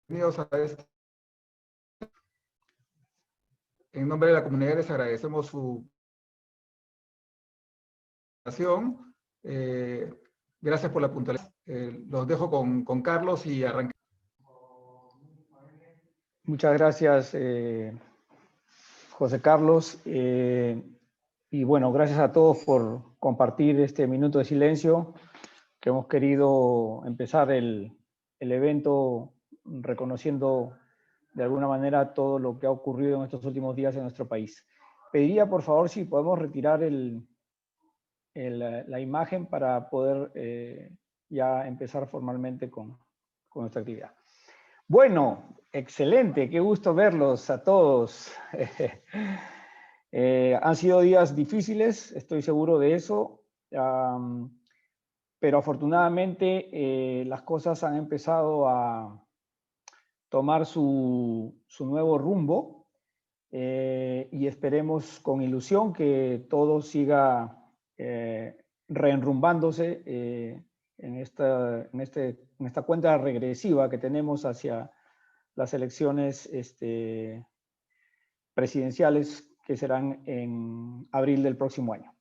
Bienvenidos a este. En nombre de la comunidad les agradecemos su participación. Gracias por la puntualidad. Los dejo con Carlos y arrancamos. Muchas gracias, José Carlos. Y bueno, gracias a todos por compartir este minuto de silencio, que hemos querido empezar el evento reconociendo de alguna manera todo lo que ha ocurrido en estos últimos días en nuestro país. Pediría, por favor, si podemos retirar la imagen para poder ya empezar formalmente con nuestra actividad. Bueno, excelente, qué gusto verlos a todos. Han sido días difíciles, estoy seguro de eso, pero afortunadamente las cosas han empezado a tomar su nuevo rumbo y esperemos con ilusión que todo siga reenrumbándose en esta cuenta regresiva que tenemos hacia las elecciones presidenciales que serán en abril del próximo año.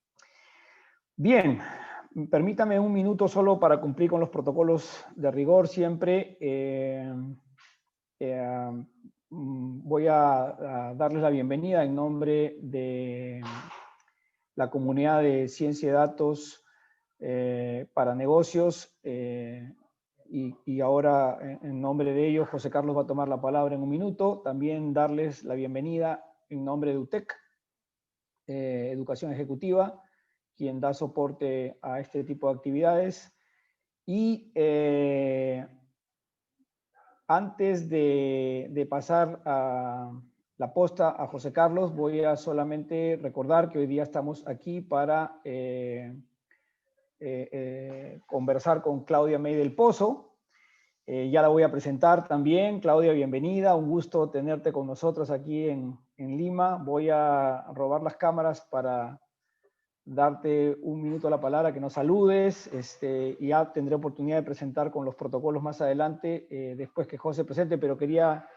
Bien, permítame un minuto solo para cumplir con los protocolos de rigor siempre. Voy a darles la bienvenida en nombre de la comunidad de ciencia y datos para negocios y ahora en nombre de ellos José Carlos va a tomar la palabra en un minuto. También darles la bienvenida en nombre de UTEC, Educación Ejecutiva, quien da soporte a este tipo de actividades. Y antes de pasar a la posta a José Carlos, voy a solamente recordar que hoy día estamos aquí para conversar con Claudia May del Pozo. Ya la voy a presentar también. Claudia, bienvenida. Un gusto tenerte con nosotros aquí en Lima. Voy a robar las cámaras para darte un minuto la palabra, que nos saludes, y ya tendré oportunidad de presentar con los protocolos más adelante, después que José presente, pero quería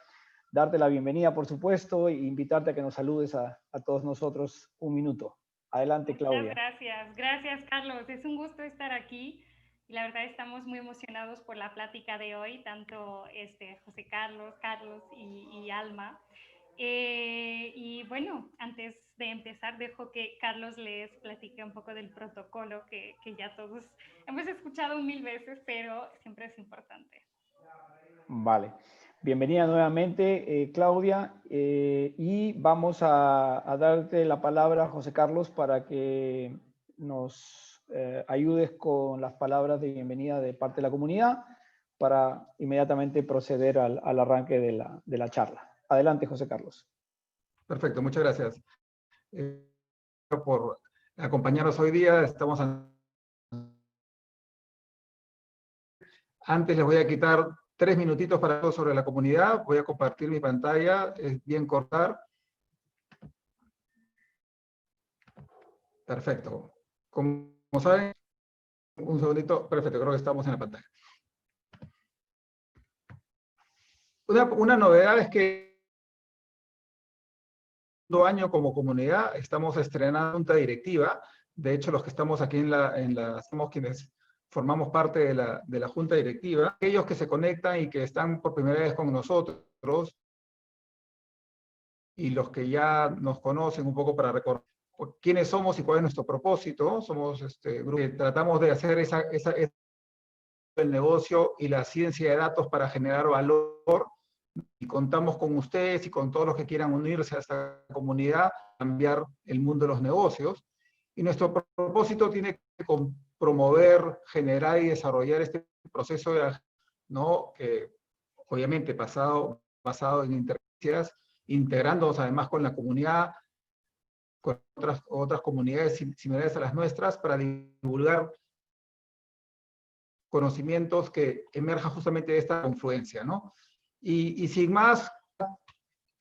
darte la bienvenida, por supuesto, e invitarte a que nos saludes a todos nosotros un minuto. Adelante, Claudia. Muchas gracias. Gracias, Carlos. Es un gusto estar aquí. La verdad estamos muy emocionados por la plática de hoy, tanto José Carlos y Alma. Y bueno, antes de empezar, dejo que Carlos les platique un poco del protocolo que ya todos hemos escuchado 1000 veces, pero siempre es importante. Vale. Bienvenida nuevamente, Claudia, y vamos a darte la palabra a José Carlos para que nos ayudes con las palabras de bienvenida de parte de la comunidad para inmediatamente proceder al arranque de la charla. Adelante, José Carlos. Perfecto, muchas gracias por acompañarnos hoy día. Antes les voy a quitar 3 minutitos para todo sobre la comunidad. Voy a compartir mi pantalla, es bien cortar. Perfecto. Como saben, un segundito, perfecto, creo que estamos en la pantalla. Una novedad es que año como comunidad estamos estrenando junta directiva. De hecho, los que estamos aquí somos quienes formamos parte de la junta directiva. Aquellos que se conectan y que están por primera vez con nosotros, y los que ya nos conocen un poco para recordar quiénes somos y cuál es nuestro propósito. Somos grupo que tratamos de hacer el negocio y la ciencia de datos para generar valor, y contamos con ustedes y con todos los que quieran unirse a esta comunidad, cambiar el mundo de los negocios. Y nuestro propósito tiene que ver con promover, generar y desarrollar este proceso que obviamente basado en interacciones, integrándonos además con la comunidad, con otras comunidades similares a las nuestras, para divulgar conocimientos que emerjan justamente de esta confluencia, ¿no? Y sin más,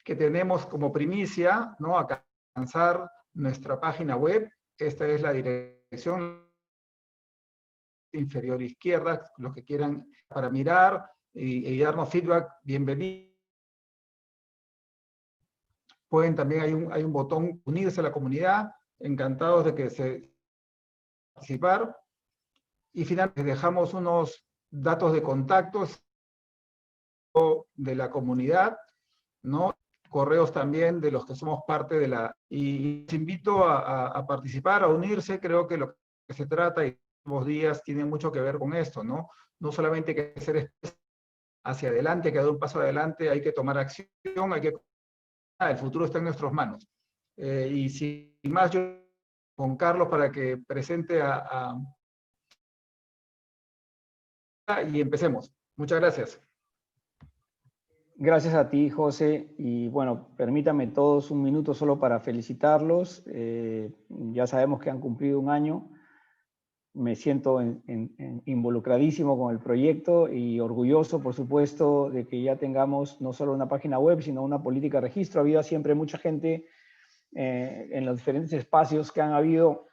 que tenemos como primicia, ¿no?, alcanzar nuestra página web. Esta es la dirección inferior izquierda, los que quieran para mirar. y darnos feedback, bienvenido. Pueden también, hay un botón unirse a la comunidad, encantados de que se participar. Y finalmente dejamos unos datos de contactos de la comunidad, ¿no? Correos también de los que somos parte de la... Y les invito a participar, a unirse. Creo que lo que se trata y los días tiene mucho que ver con esto, ¿no? No solamente hay que hacer hacia adelante, hay que dar un paso adelante, hay que tomar acción, hay que... El futuro está en nuestras manos. Y sin más, yo con Carlos para que presente y empecemos. Muchas gracias. Gracias a ti, José. Y bueno, permítame todos un minuto solo para felicitarlos. Ya sabemos que han cumplido un año. Me siento involucradísimo con el proyecto y orgulloso, por supuesto, de que ya tengamos no solo una página web, sino una política de registro. Ha habido siempre mucha gente en los diferentes espacios que han habido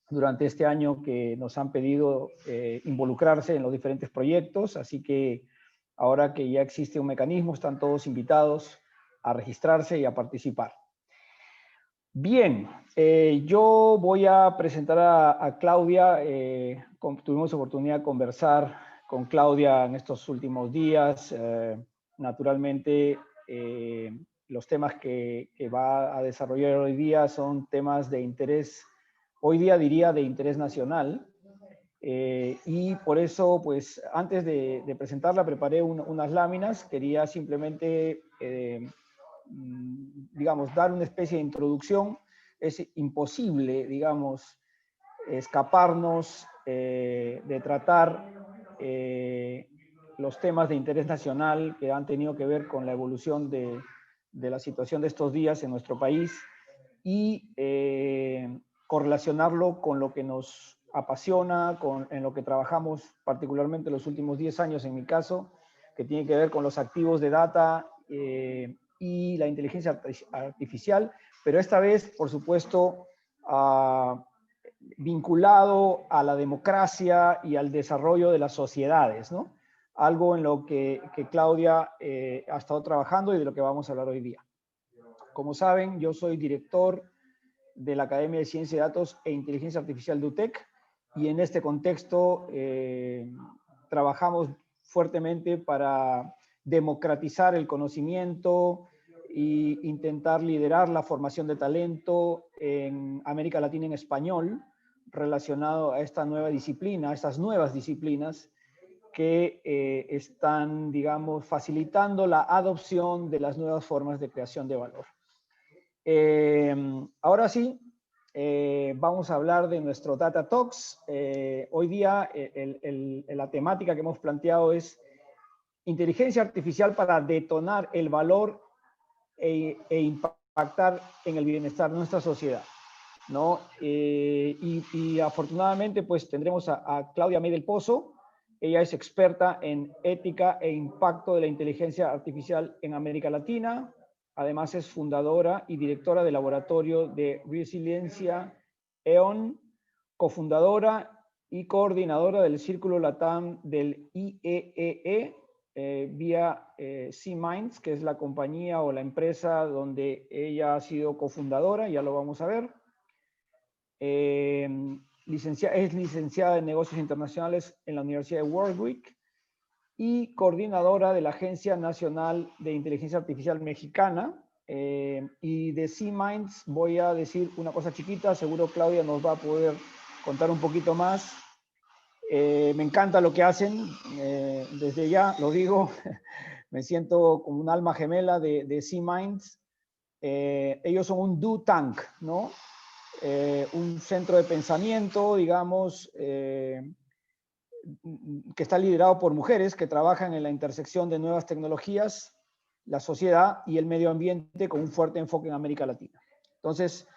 durante este año que nos han pedido involucrarse en los diferentes proyectos, así que ahora que ya existe un mecanismo, están todos invitados a registrarse y a participar. Bien, yo voy a presentar a Claudia. Tuvimos oportunidad de conversar con Claudia en estos últimos días. Naturalmente, los temas que va a desarrollar hoy día son temas de interés, hoy día diría de interés nacional. Y por eso, pues, antes de presentarla, preparé unas láminas. Quería simplemente, digamos, dar una especie de introducción. Es imposible, digamos, escaparnos de tratar los temas de interés nacional que han tenido que ver con la evolución de la situación de estos días en nuestro país y correlacionarlo con lo que nos apasiona, en lo que trabajamos particularmente los últimos 10 años en mi caso, que tiene que ver con los activos de data y la inteligencia artificial, pero esta vez, por supuesto, vinculado a la democracia y al desarrollo de las sociedades, ¿no? Algo en lo que Claudia ha estado trabajando y de lo que vamos a hablar hoy día. Como saben, yo soy director de la Academia de Ciencia de Datos e Inteligencia Artificial de UTEC y en este contexto trabajamos fuertemente para democratizar el conocimiento e intentar liderar la formación de talento en América Latina en español relacionado a esta nueva disciplina, a estas nuevas disciplinas que están, digamos, facilitando la adopción de las nuevas formas de creación de valor. Ahora sí, vamos a hablar de nuestro Data Talks. Hoy día la temática que hemos planteado es inteligencia artificial para detonar el valor e impactar en el bienestar de nuestra sociedad, ¿no? Y afortunadamente pues tendremos a Claudia May del Pozo. Ella es experta en ética e impacto de la inteligencia artificial en América Latina. Además es fundadora y directora del laboratorio de resiliencia EON, cofundadora y coordinadora del Círculo LATAM del IEEE, vía C-Minds, que es la compañía o la empresa donde ella ha sido cofundadora, ya lo vamos a ver. Es licenciada en Negocios Internacionales en la Universidad de Warwick y coordinadora de la Agencia Nacional de Inteligencia Artificial Mexicana. Y de C-Minds voy a decir una cosa chiquita, seguro Claudia nos va a poder contar un poquito más. Me encanta lo que hacen, desde ya lo digo, me siento como un alma gemela de C-Minds. Ellos son un do tank, ¿no? Un centro de pensamiento, digamos, que está liderado por mujeres que trabajan en la intersección de nuevas tecnologías, la sociedad y el medio ambiente con un fuerte enfoque en América Latina. Entonces,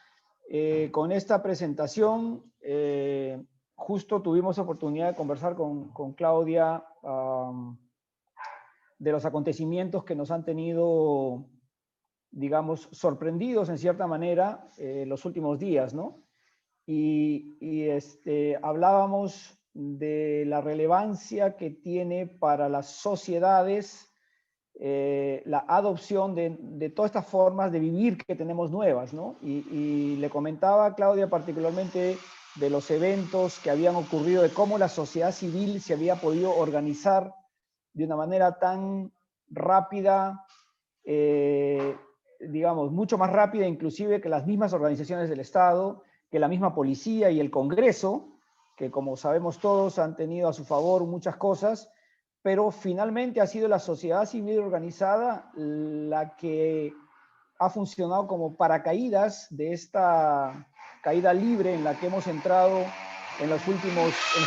con esta presentación, justo tuvimos oportunidad de conversar con Claudia de los acontecimientos que nos han tenido, digamos, sorprendidos en cierta manera los últimos días, ¿no? Y hablábamos de la relevancia que tiene para las sociedades la adopción de todas estas formas de vivir que tenemos nuevas, ¿no? Y le comentaba a Claudia particularmente de los eventos que habían ocurrido, de cómo la sociedad civil se había podido organizar de una manera tan rápida, digamos, mucho más rápida inclusive que las mismas organizaciones del Estado, que la misma policía y el Congreso, que como sabemos todos han tenido a su favor muchas cosas, pero finalmente ha sido la sociedad civil organizada la que ha funcionado como paracaídas de esta caída libre en la que hemos entrado en los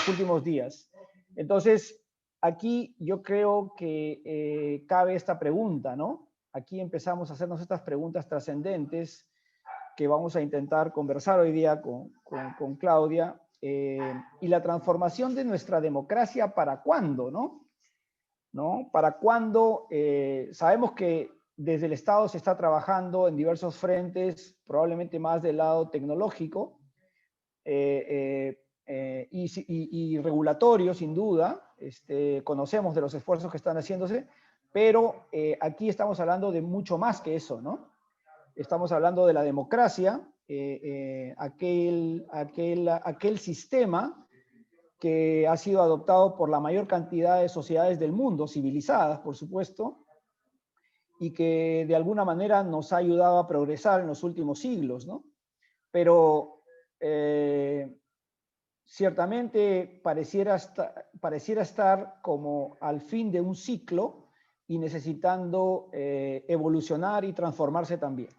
últimos días. Entonces, aquí yo creo que cabe esta pregunta, ¿no? Aquí empezamos a hacernos estas preguntas trascendentes que vamos a intentar conversar hoy día con Claudia. Y la transformación de nuestra democracia, ¿para cuándo, no? ¿No? ¿Para cuándo? Sabemos que desde el Estado se está trabajando en diversos frentes, probablemente más del lado tecnológico y regulatorio, sin duda. Conocemos de los esfuerzos que están haciéndose, pero aquí estamos hablando de mucho más que eso, ¿no? Estamos hablando de la democracia, aquel sistema que ha sido adoptado por la mayor cantidad de sociedades del mundo, civilizadas, por supuesto, y que de alguna manera nos ha ayudado a progresar en los últimos siglos, ¿no? Pero ciertamente pareciera estar como al fin de un ciclo y necesitando evolucionar y transformarse también,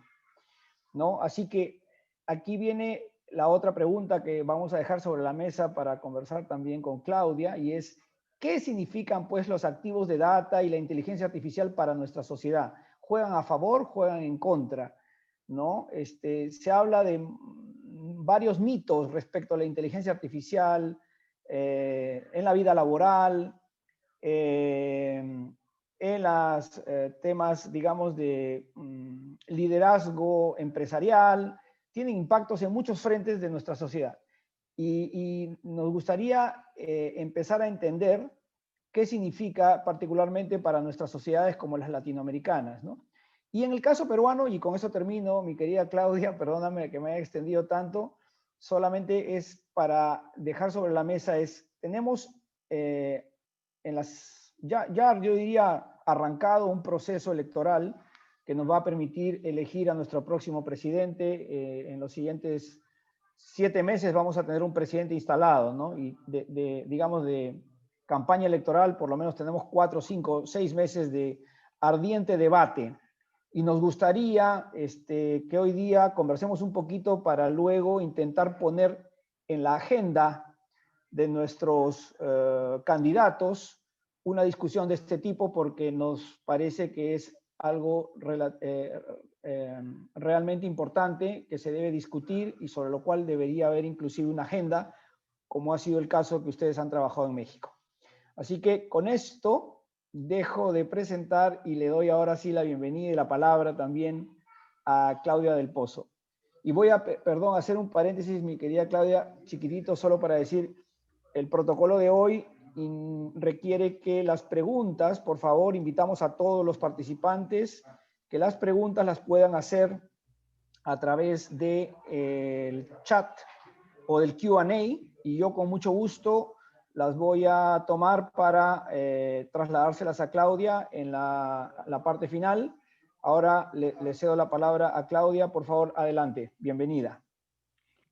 ¿no? Así que aquí viene la otra pregunta que vamos a dejar sobre la mesa para conversar también con Claudia, y es, ¿qué significan pues los activos de data y la inteligencia artificial para nuestra sociedad? ¿Juegan a favor, juegan en contra? ¿No? Se habla de varios mitos respecto a la inteligencia artificial en la vida laboral, en los temas, digamos, de liderazgo empresarial, tienen impactos en muchos frentes de nuestra sociedad. Y nos gustaría empezar a entender qué significa particularmente para nuestras sociedades como las latinoamericanas, ¿no? Y en el caso peruano, y con eso termino, mi querida Claudia, perdóname que me haya extendido tanto, solamente es para dejar sobre la mesa, tenemos ya yo diría arrancado un proceso electoral que nos va a permitir elegir a nuestro próximo presidente. En los siguientes 7 meses vamos a tener un presidente instalado, ¿no? Y digamos, de campaña electoral, por lo menos tenemos 4, 5, 6 meses de ardiente debate. Y nos gustaría que hoy día conversemos un poquito para luego intentar poner en la agenda de nuestros candidatos una discusión de este tipo, porque nos parece que es algo realmente importante que se debe discutir y sobre lo cual debería haber inclusive una agenda, como ha sido el caso que ustedes han trabajado en México. Así que con esto dejo de presentar y le doy ahora sí la bienvenida y la palabra también a Claudia del Pozo. Y voy a, perdón, hacer un paréntesis, mi querida Claudia, chiquitito, solo para decir, el protocolo de hoy requiere que las preguntas, por favor, invitamos a todos los participantes que las preguntas las puedan hacer a través del chat o del Q&A, y yo con mucho gusto las voy a tomar para trasladárselas a Claudia en la parte final. Ahora le cedo la palabra a Claudia, por favor, adelante, bienvenida.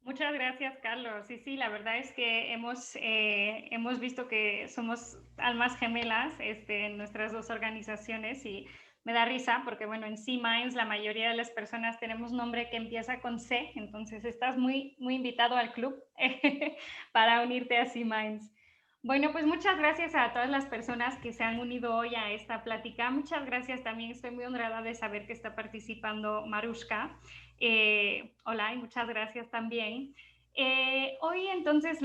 Muchas gracias, Carlos. Sí, la verdad es que hemos visto que somos almas gemelas en nuestras dos organizaciones, y me da risa porque, bueno, en C-Minds la mayoría de las personas tenemos nombre que empieza con C, entonces estás muy, muy invitado al club para unirte a C-Minds. Bueno, pues muchas gracias a todas las personas que se han unido hoy a esta plática. Muchas gracias también, estoy muy honrada de saber que está participando Marushka. Hola y muchas gracias también. Hoy entonces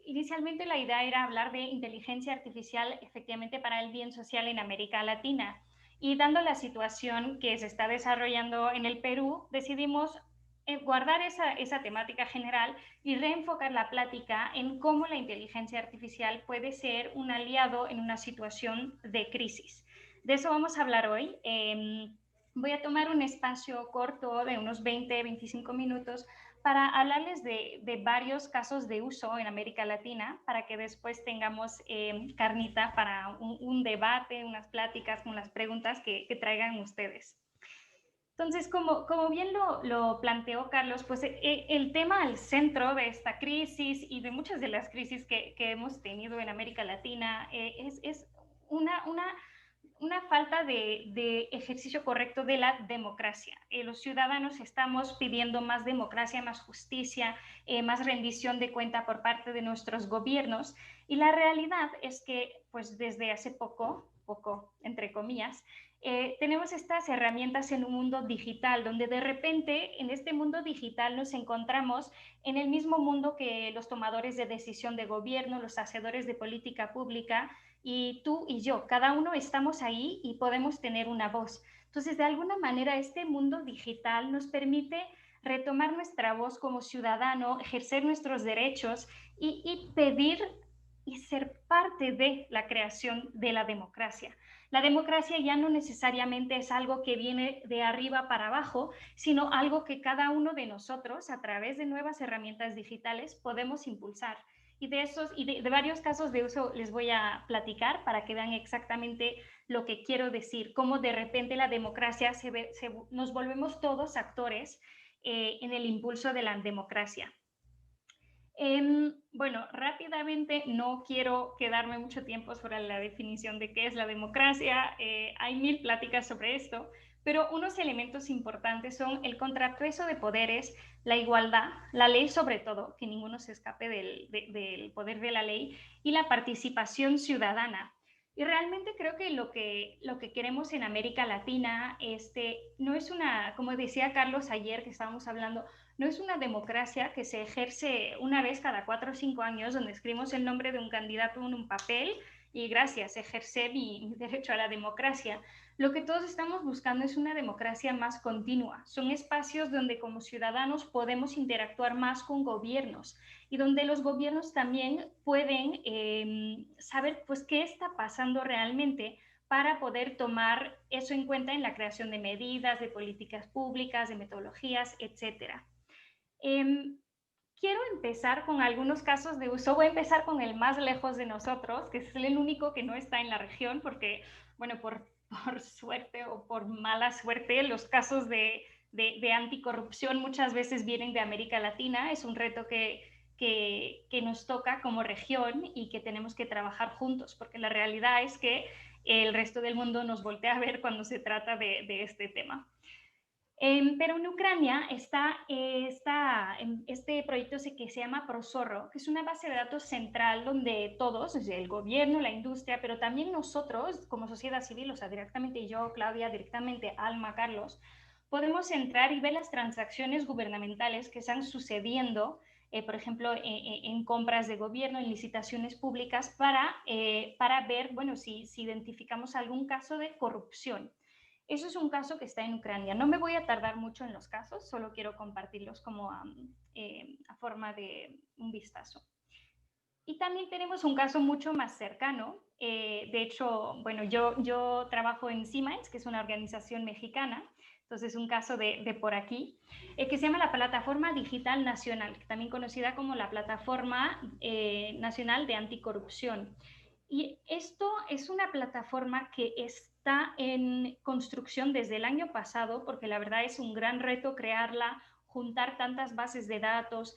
inicialmente la idea era hablar de inteligencia artificial efectivamente para el bien social en América Latina, y dando la situación que se está desarrollando en el Perú, decidimos guardar esa temática general y reenfocar la plática en cómo la inteligencia artificial puede ser un aliado en una situación de crisis. De eso vamos a hablar hoy. Voy a tomar un espacio corto de unos 20-25 minutos para hablarles de varios casos de uso en América Latina, para que después tengamos carnita para un debate, unas pláticas con las preguntas que traigan ustedes. Entonces, como bien lo planteó Carlos, pues el tema al centro de esta crisis y de muchas de las crisis que hemos tenido en América Latina es una falta de ejercicio correcto de la democracia. Los ciudadanos estamos pidiendo más democracia, más justicia, más rendición de cuenta por parte de nuestros gobiernos, y la realidad es que pues desde hace poco entre comillas, tenemos estas herramientas en un mundo digital, donde de repente en este mundo digital nos encontramos en el mismo mundo que los tomadores de decisión de gobierno, los hacedores de política pública, y tú y yo, cada uno estamos ahí y podemos tener una voz. Entonces, de alguna manera, este mundo digital nos permite retomar nuestra voz como ciudadano, ejercer nuestros derechos y pedir y ser parte de la creación de la democracia. La democracia ya no necesariamente es algo que viene de arriba para abajo, sino algo que cada uno de nosotros, a través de nuevas herramientas digitales, podemos impulsar. Y de varios casos de uso les voy a platicar para que vean exactamente lo que quiero decir, cómo de repente la democracia nos volvemos todos actores en el impulso de la democracia. Bueno, rápidamente, no quiero quedarme mucho tiempo sobre la definición de qué es la democracia. Hay 1000 pláticas sobre esto, pero unos elementos importantes son el contrapeso de poderes, la igualdad, la ley sobre todo, que ninguno se escape del poder de la ley, y la participación ciudadana. Y realmente creo que lo que queremos en América Latina no es una, como decía Carlos ayer que estábamos hablando, no es una democracia que se ejerce una vez cada 4 o 5 años, donde escribimos el nombre de un candidato en un papel y gracias, ejercer mi derecho a la democracia. Lo que todos estamos buscando es una democracia más continua. Son espacios donde como ciudadanos podemos interactuar más con gobiernos y donde los gobiernos también pueden saber pues qué está pasando realmente para poder tomar eso en cuenta en la creación de medidas, de políticas públicas, de metodologías, etcétera. Quiero empezar con algunos casos de uso. Voy a empezar con el más lejos de nosotros, que es el único que no está en la región, porque, bueno, por suerte o por mala suerte, los casos de anticorrupción muchas veces vienen de América Latina. Es un reto que nos toca como región y que tenemos que trabajar juntos, porque la realidad es que el resto del mundo nos voltea a ver cuando se trata de este tema. Pero en Ucrania está este proyecto que se llama ProZorro, que es una base de datos central donde todos, desde el gobierno, la industria, pero también nosotros como sociedad civil, o sea, directamente yo, Claudia, directamente Alma, Carlos, podemos entrar y ver las transacciones gubernamentales que están sucediendo, por ejemplo, en compras de gobierno, en licitaciones públicas, para ver, bueno, si identificamos algún caso de corrupción. Eso es un caso que está en Ucrania. No me voy a tardar mucho en los casos, solo quiero compartirlos como a forma de un vistazo. Y también tenemos un caso mucho más cercano. De hecho, bueno, yo trabajo en Siemens, que es una organización mexicana, entonces un caso de por aquí, que se llama la Plataforma Digital Nacional, también conocida como la Plataforma Nacional de Anticorrupción. Y esto es una plataforma que está en construcción desde el año pasado, porque la verdad es un gran reto crearla, juntar tantas bases de datos.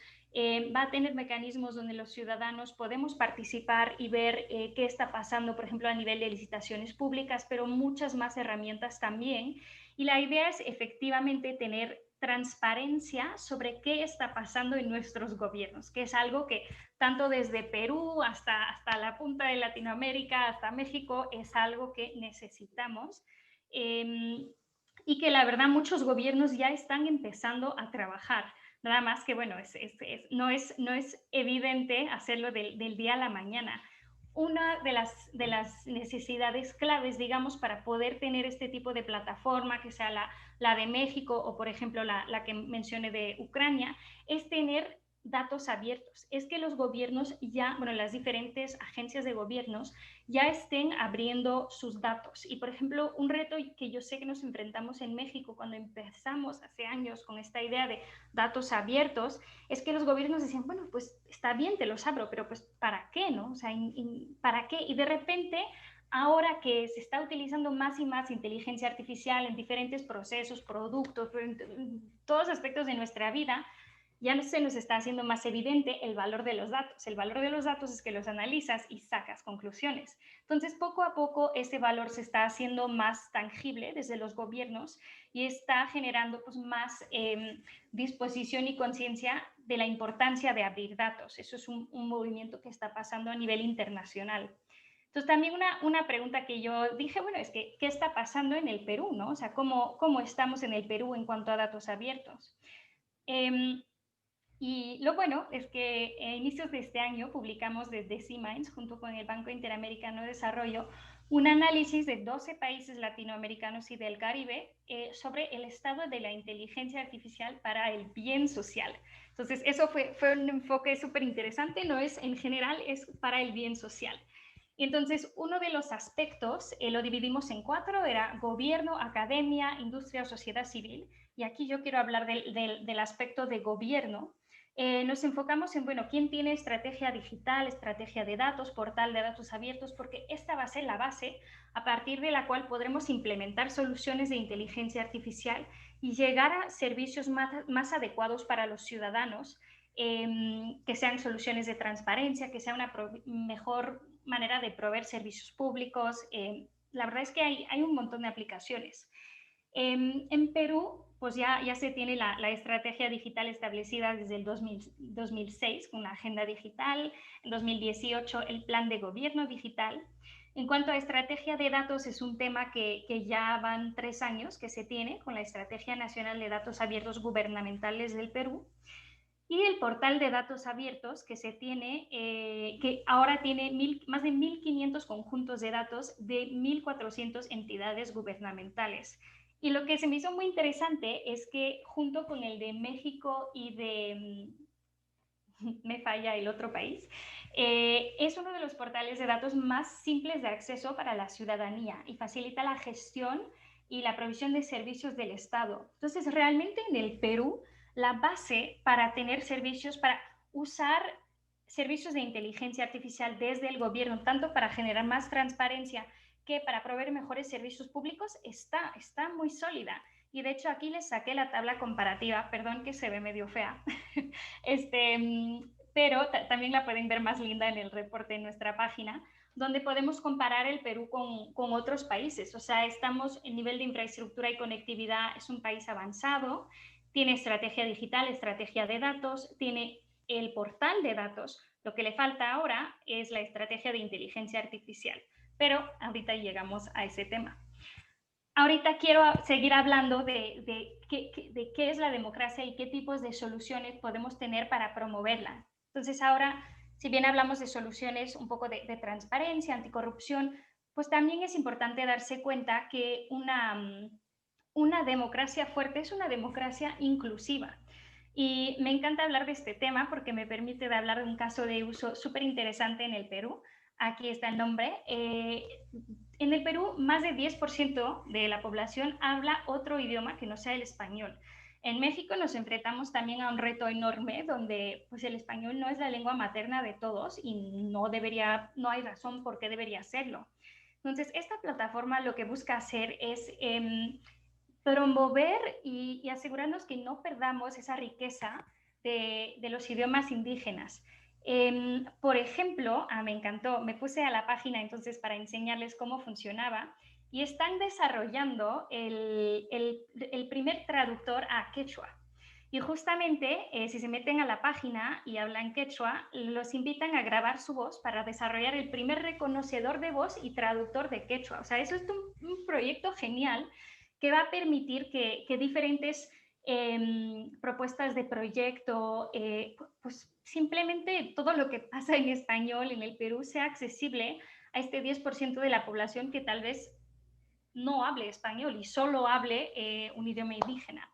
Va a tener mecanismos donde los ciudadanos podemos participar y ver qué está pasando, por ejemplo, a nivel de licitaciones públicas, pero muchas más herramientas también. Y la idea es efectivamente tener transparencia sobre qué está pasando en nuestros gobiernos, que es algo que tanto desde Perú hasta la punta de Latinoamérica, hasta México, es algo que necesitamos. Y que la verdad muchos gobiernos ya están empezando a trabajar. Nada más que, bueno, no es evidente hacerlo del día a la mañana. una de las necesidades claves, digamos, para poder tener este tipo de plataforma, que sea la de México o, por ejemplo, la que mencioné de Ucrania, es tener datos abiertos. Es que los gobiernos ya, bueno, las diferentes agencias de gobiernos ya estén abriendo sus datos. Y, por ejemplo, un reto que yo sé que nos enfrentamos en México cuando empezamos hace años con esta idea de datos abiertos, es que los gobiernos decían, bueno, pues está bien, te los abro, pero pues ¿para qué, no? O sea, ¿para qué? Y de repente, ahora que se está utilizando más y más inteligencia artificial en diferentes procesos, productos, en todos aspectos de nuestra vida, ya se nos está haciendo más evidente el valor de los datos. El valor de los datos es que los analizas y sacas conclusiones. Entonces, poco a poco, ese valor se está haciendo más tangible desde los gobiernos y está generando pues, más disposición y conciencia de la importancia de abrir datos. Eso es un movimiento que está pasando a nivel internacional. Entonces, también una pregunta que yo dije, bueno, es que, ¿qué está pasando en el Perú, no? O sea, ¿cómo estamos en el Perú en cuanto a datos abiertos? Y lo bueno es que a inicios de este año publicamos desde C-Minds, junto con el Banco Interamericano de Desarrollo, un análisis de 12 países latinoamericanos y del Caribe sobre el estado de la inteligencia artificial para el bien social. Entonces, eso fue un enfoque súper interesante, no es en general, es para el bien social. Y entonces, uno de los aspectos lo dividimos en 4, era gobierno, academia, industria o sociedad civil. Y aquí yo quiero hablar del aspecto de gobierno. Nos enfocamos en, bueno, quién tiene estrategia digital, estrategia de datos, portal de datos abiertos, porque esta va a ser la base a partir de la cual podremos implementar soluciones de inteligencia artificial y llegar a servicios más adecuados para los ciudadanos, que sean soluciones de transparencia, que sea una mejor manera de proveer servicios públicos. La verdad es que hay un montón de aplicaciones. En Perú, pues ya se tiene la estrategia digital establecida desde el 2006 con la agenda digital, en 2018 el plan de gobierno digital. En cuanto a estrategia de datos, es un tema que ya van 3 años que se tiene con la Estrategia Nacional de Datos Abiertos Gubernamentales del Perú. Y el portal de datos abiertos que se tiene, que ahora tiene más de 1.500 conjuntos de datos de 1.400 entidades gubernamentales. Y lo que se me hizo muy interesante es que junto con el de México y de, me falla el otro país, es uno de los portales de datos más simples de acceso para la ciudadanía y facilita la gestión y la provisión de servicios del Estado. Entonces, realmente en el Perú, la base para tener servicios, para usar servicios de inteligencia artificial desde el gobierno, tanto para generar más transparencia que para proveer mejores servicios públicos, está muy sólida. Y de hecho aquí les saqué la tabla comparativa, perdón que se ve medio fea, pero también la pueden ver más linda en el reporte en nuestra página, donde podemos comparar el Perú con otros países. O sea, estamos en nivel de infraestructura y conectividad, es un país avanzado, tiene estrategia digital, estrategia de datos, tiene el portal de datos. Lo que le falta ahora es la estrategia de inteligencia artificial, pero ahorita llegamos a ese tema. Ahorita quiero seguir hablando de qué es la democracia y qué tipos de soluciones podemos tener para promoverla. Entonces ahora, si bien hablamos de soluciones un poco de transparencia, anticorrupción, pues también es importante darse cuenta que una democracia fuerte es una democracia inclusiva. Y me encanta hablar de este tema porque me permite hablar de un caso de uso súper interesante en el Perú. Aquí está el nombre. En el Perú, más del 10% de la población habla otro idioma que no sea el español. En México nos enfrentamos también a un reto enorme donde pues, el español no es la lengua materna de todos y no hay razón por qué debería serlo. Entonces, esta plataforma lo que busca hacer es promover y asegurarnos que no perdamos esa riqueza de los idiomas indígenas. Por ejemplo, me encantó, me puse a la página entonces para enseñarles cómo funcionaba y están desarrollando el primer traductor a quechua. Y justamente, si se meten a la página y hablan quechua, los invitan a grabar su voz para desarrollar el primer reconocedor de voz y traductor de quechua. O sea, eso es un proyecto genial que va a permitir que diferentes propuestas de proyecto, pues simplemente todo lo que pasa en español en el Perú sea accesible a este 10% de la población que tal vez no hable español y solo hable un idioma indígena.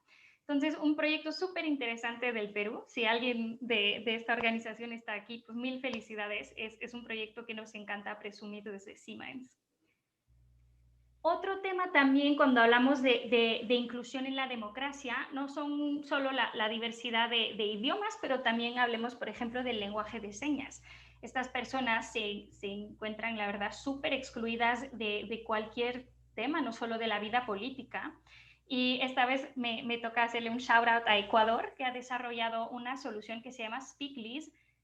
Entonces, un proyecto súper interesante del Perú. Si alguien de esta organización está aquí, pues mil felicidades. Es un proyecto que nos encanta presumir desde Siemens. Otro tema también cuando hablamos de inclusión en la democracia, no son solo la diversidad de idiomas, pero también hablemos, por ejemplo, del lenguaje de señas. Estas personas se encuentran, la verdad, súper excluidas de cualquier tema, no solo de la vida política. Y esta vez me toca hacerle un shout out a Ecuador, que ha desarrollado una solución que se llama Speakly.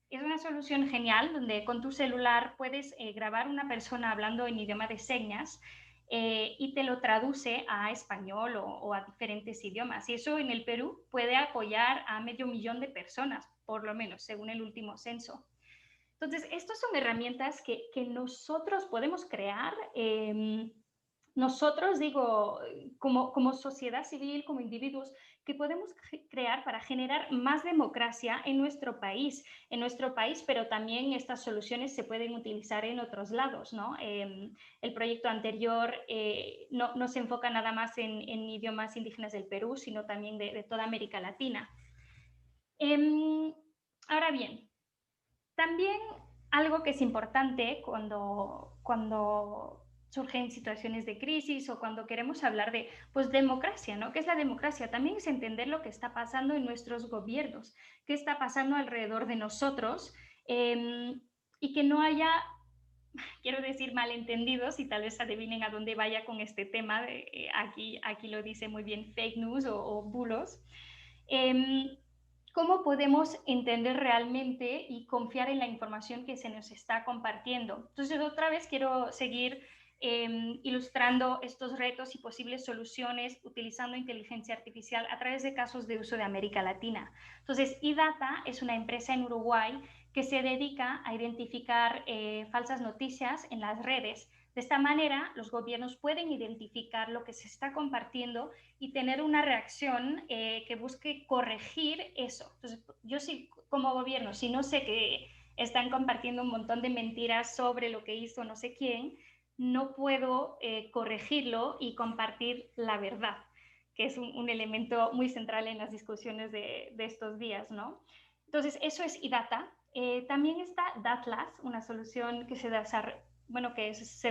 Es una solución genial donde con tu celular puedes grabar una persona hablando en idioma de señas y te lo traduce a español o a diferentes idiomas. Y eso en el Perú puede apoyar a 500.000 de personas, por lo menos, según el último censo. Entonces, estas son herramientas que nosotros podemos crear. Nosotros, digo, como sociedad civil, como individuos, que podemos crear para generar más democracia en nuestro país, pero también estas soluciones se pueden utilizar en otros lados, ¿no? El proyecto anterior no se enfoca nada más en idiomas indígenas del Perú, sino también de toda América Latina. Ahora bien, también algo que es importante cuando surgen situaciones de crisis o cuando queremos hablar de pues, democracia, ¿no? ¿Qué es la democracia? También es entender lo que está pasando en nuestros gobiernos, qué está pasando alrededor de nosotros y que no haya, quiero decir, malentendidos y tal vez adivinen a dónde vaya con este tema. Aquí lo dice muy bien fake news o bulos. ¿Cómo podemos entender realmente y confiar en la información que se nos está compartiendo? Entonces, otra vez quiero seguir ilustrando estos retos y posibles soluciones utilizando inteligencia artificial a través de casos de uso de América Latina. Entonces, iData es una empresa en Uruguay que se dedica a identificar falsas noticias en las redes. De esta manera, los gobiernos pueden identificar lo que se está compartiendo y tener una reacción que busque corregir eso. Entonces, yo sí, como gobierno, si no sé que están compartiendo un montón de mentiras sobre lo que hizo no sé quién, no puedo corregirlo y compartir la verdad, que es un elemento muy central en las discusiones de estos días, ¿no? Entonces, eso es iData. También está Datlas, una solución que se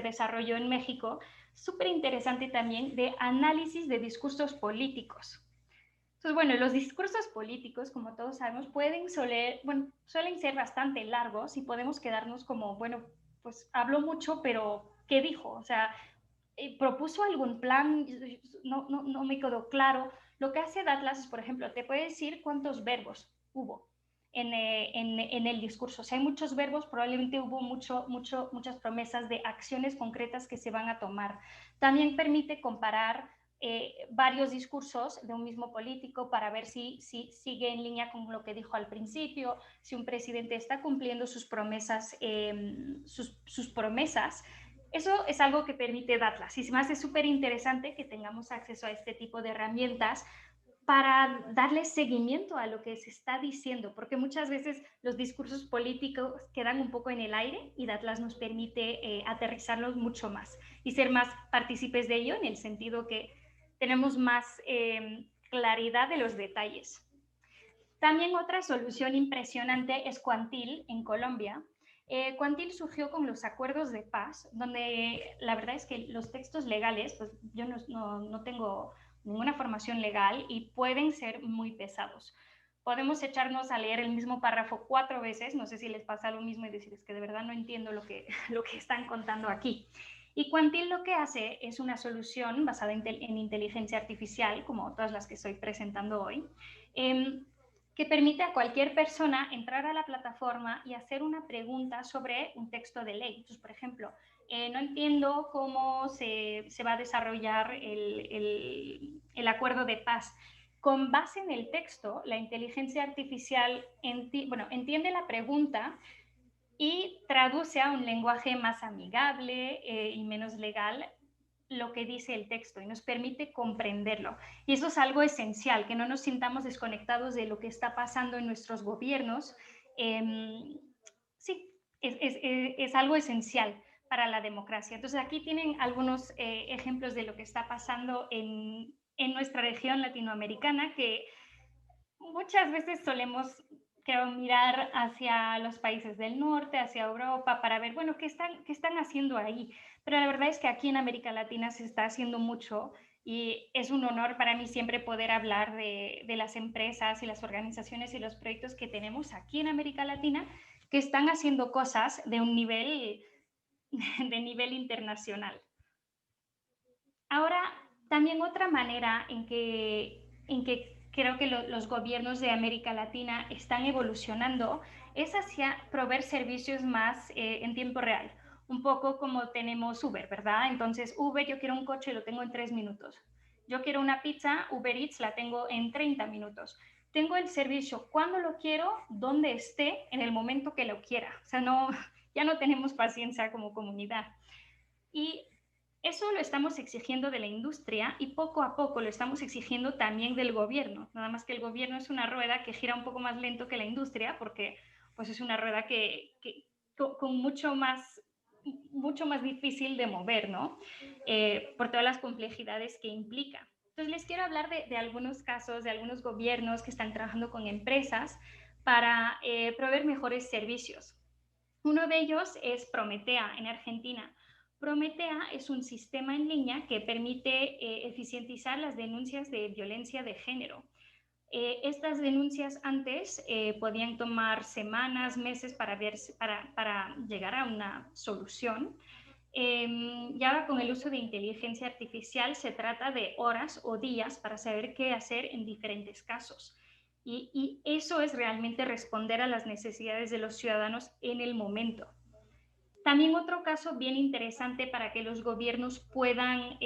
desarrolló en México, súper interesante también, de análisis de discursos políticos. Entonces, bueno, los discursos políticos, como todos sabemos, suelen ser bastante largos y podemos quedarnos como, bueno, pues habló mucho, pero ¿qué dijo? O sea, ¿propuso algún plan? No me quedó claro. Lo que hace Datlas es, por ejemplo, te puede decir cuántos verbos hubo en el discurso. Si hay muchos verbos, probablemente hubo muchas promesas de acciones concretas que se van a tomar. También permite comparar varios discursos de un mismo político para ver si sigue en línea con lo que dijo al principio, si un presidente está cumpliendo sus promesas, sus promesas. Eso es algo que permite Datlas y se me hace súper interesante que tengamos acceso a este tipo de herramientas para darle seguimiento a lo que se está diciendo, porque muchas veces los discursos políticos quedan un poco en el aire y Datlas nos permite aterrizarlos mucho más y ser más partícipes de ello en el sentido que tenemos más claridad de los detalles. También otra solución impresionante es Quantil en Colombia. Quantil surgió con los acuerdos de paz, donde la verdad es que los textos legales, pues yo no tengo ninguna formación legal y pueden ser muy pesados. Podemos echarnos a leer el mismo párrafo 4 veces, no sé si les pasa lo mismo y decirles que de verdad no entiendo lo que están contando aquí. Y Quantil lo que hace es una solución basada en inteligencia artificial, como todas las que estoy presentando hoy, que permite a cualquier persona entrar a la plataforma y hacer una pregunta sobre un texto de ley. Entonces, por ejemplo, no entiendo cómo se va a desarrollar el acuerdo de paz. Con base en el texto, la inteligencia artificial entiende la pregunta y traduce a un lenguaje más amigable y menos legal lo que dice el texto y nos permite comprenderlo. Y eso es algo esencial, que no nos sintamos desconectados de lo que está pasando en nuestros gobiernos. Sí, es algo esencial para la democracia. Entonces aquí tienen algunos ejemplos de lo que está pasando en nuestra región latinoamericana, que muchas veces solemos, creo, mirar hacia los países del norte, hacia Europa, para ver, bueno, qué están haciendo ahí. Pero la verdad es que aquí en América Latina se está haciendo mucho y es un honor para mí siempre poder hablar de las empresas y las organizaciones y los proyectos que tenemos aquí en América Latina, que están haciendo cosas de un nivel, de nivel internacional. Ahora, también otra manera en que creo que los gobiernos de América Latina están evolucionando es hacia proveer servicios más en tiempo real. Un poco como tenemos Uber, ¿verdad? Entonces, Uber, yo quiero un coche y lo tengo en 3 minutos. Yo quiero una pizza, Uber Eats la tengo en 30 minutos. Tengo el servicio cuando lo quiero, donde esté, en el momento que lo quiera. O sea, no, ya no tenemos paciencia como comunidad. Y eso lo estamos exigiendo de la industria y poco a poco lo estamos exigiendo también del gobierno. Nada más que el gobierno es una rueda que gira un poco más lento que la industria porque pues, es una rueda que con mucho más difícil de mover, ¿no? Por todas las complejidades que implica. Entonces les quiero hablar de algunos casos, de algunos gobiernos que están trabajando con empresas para proveer mejores servicios. Uno de ellos es Prometea en Argentina. Prometea es un sistema en línea que permite eficientizar las denuncias de violencia de género. Estas denuncias antes podían tomar semanas, meses para llegar a una solución. Y ahora con el uso de inteligencia artificial se trata de horas o días para saber qué hacer en diferentes casos. Y eso es realmente responder a las necesidades de los ciudadanos en el momento. También otro caso bien interesante para que los gobiernos puedan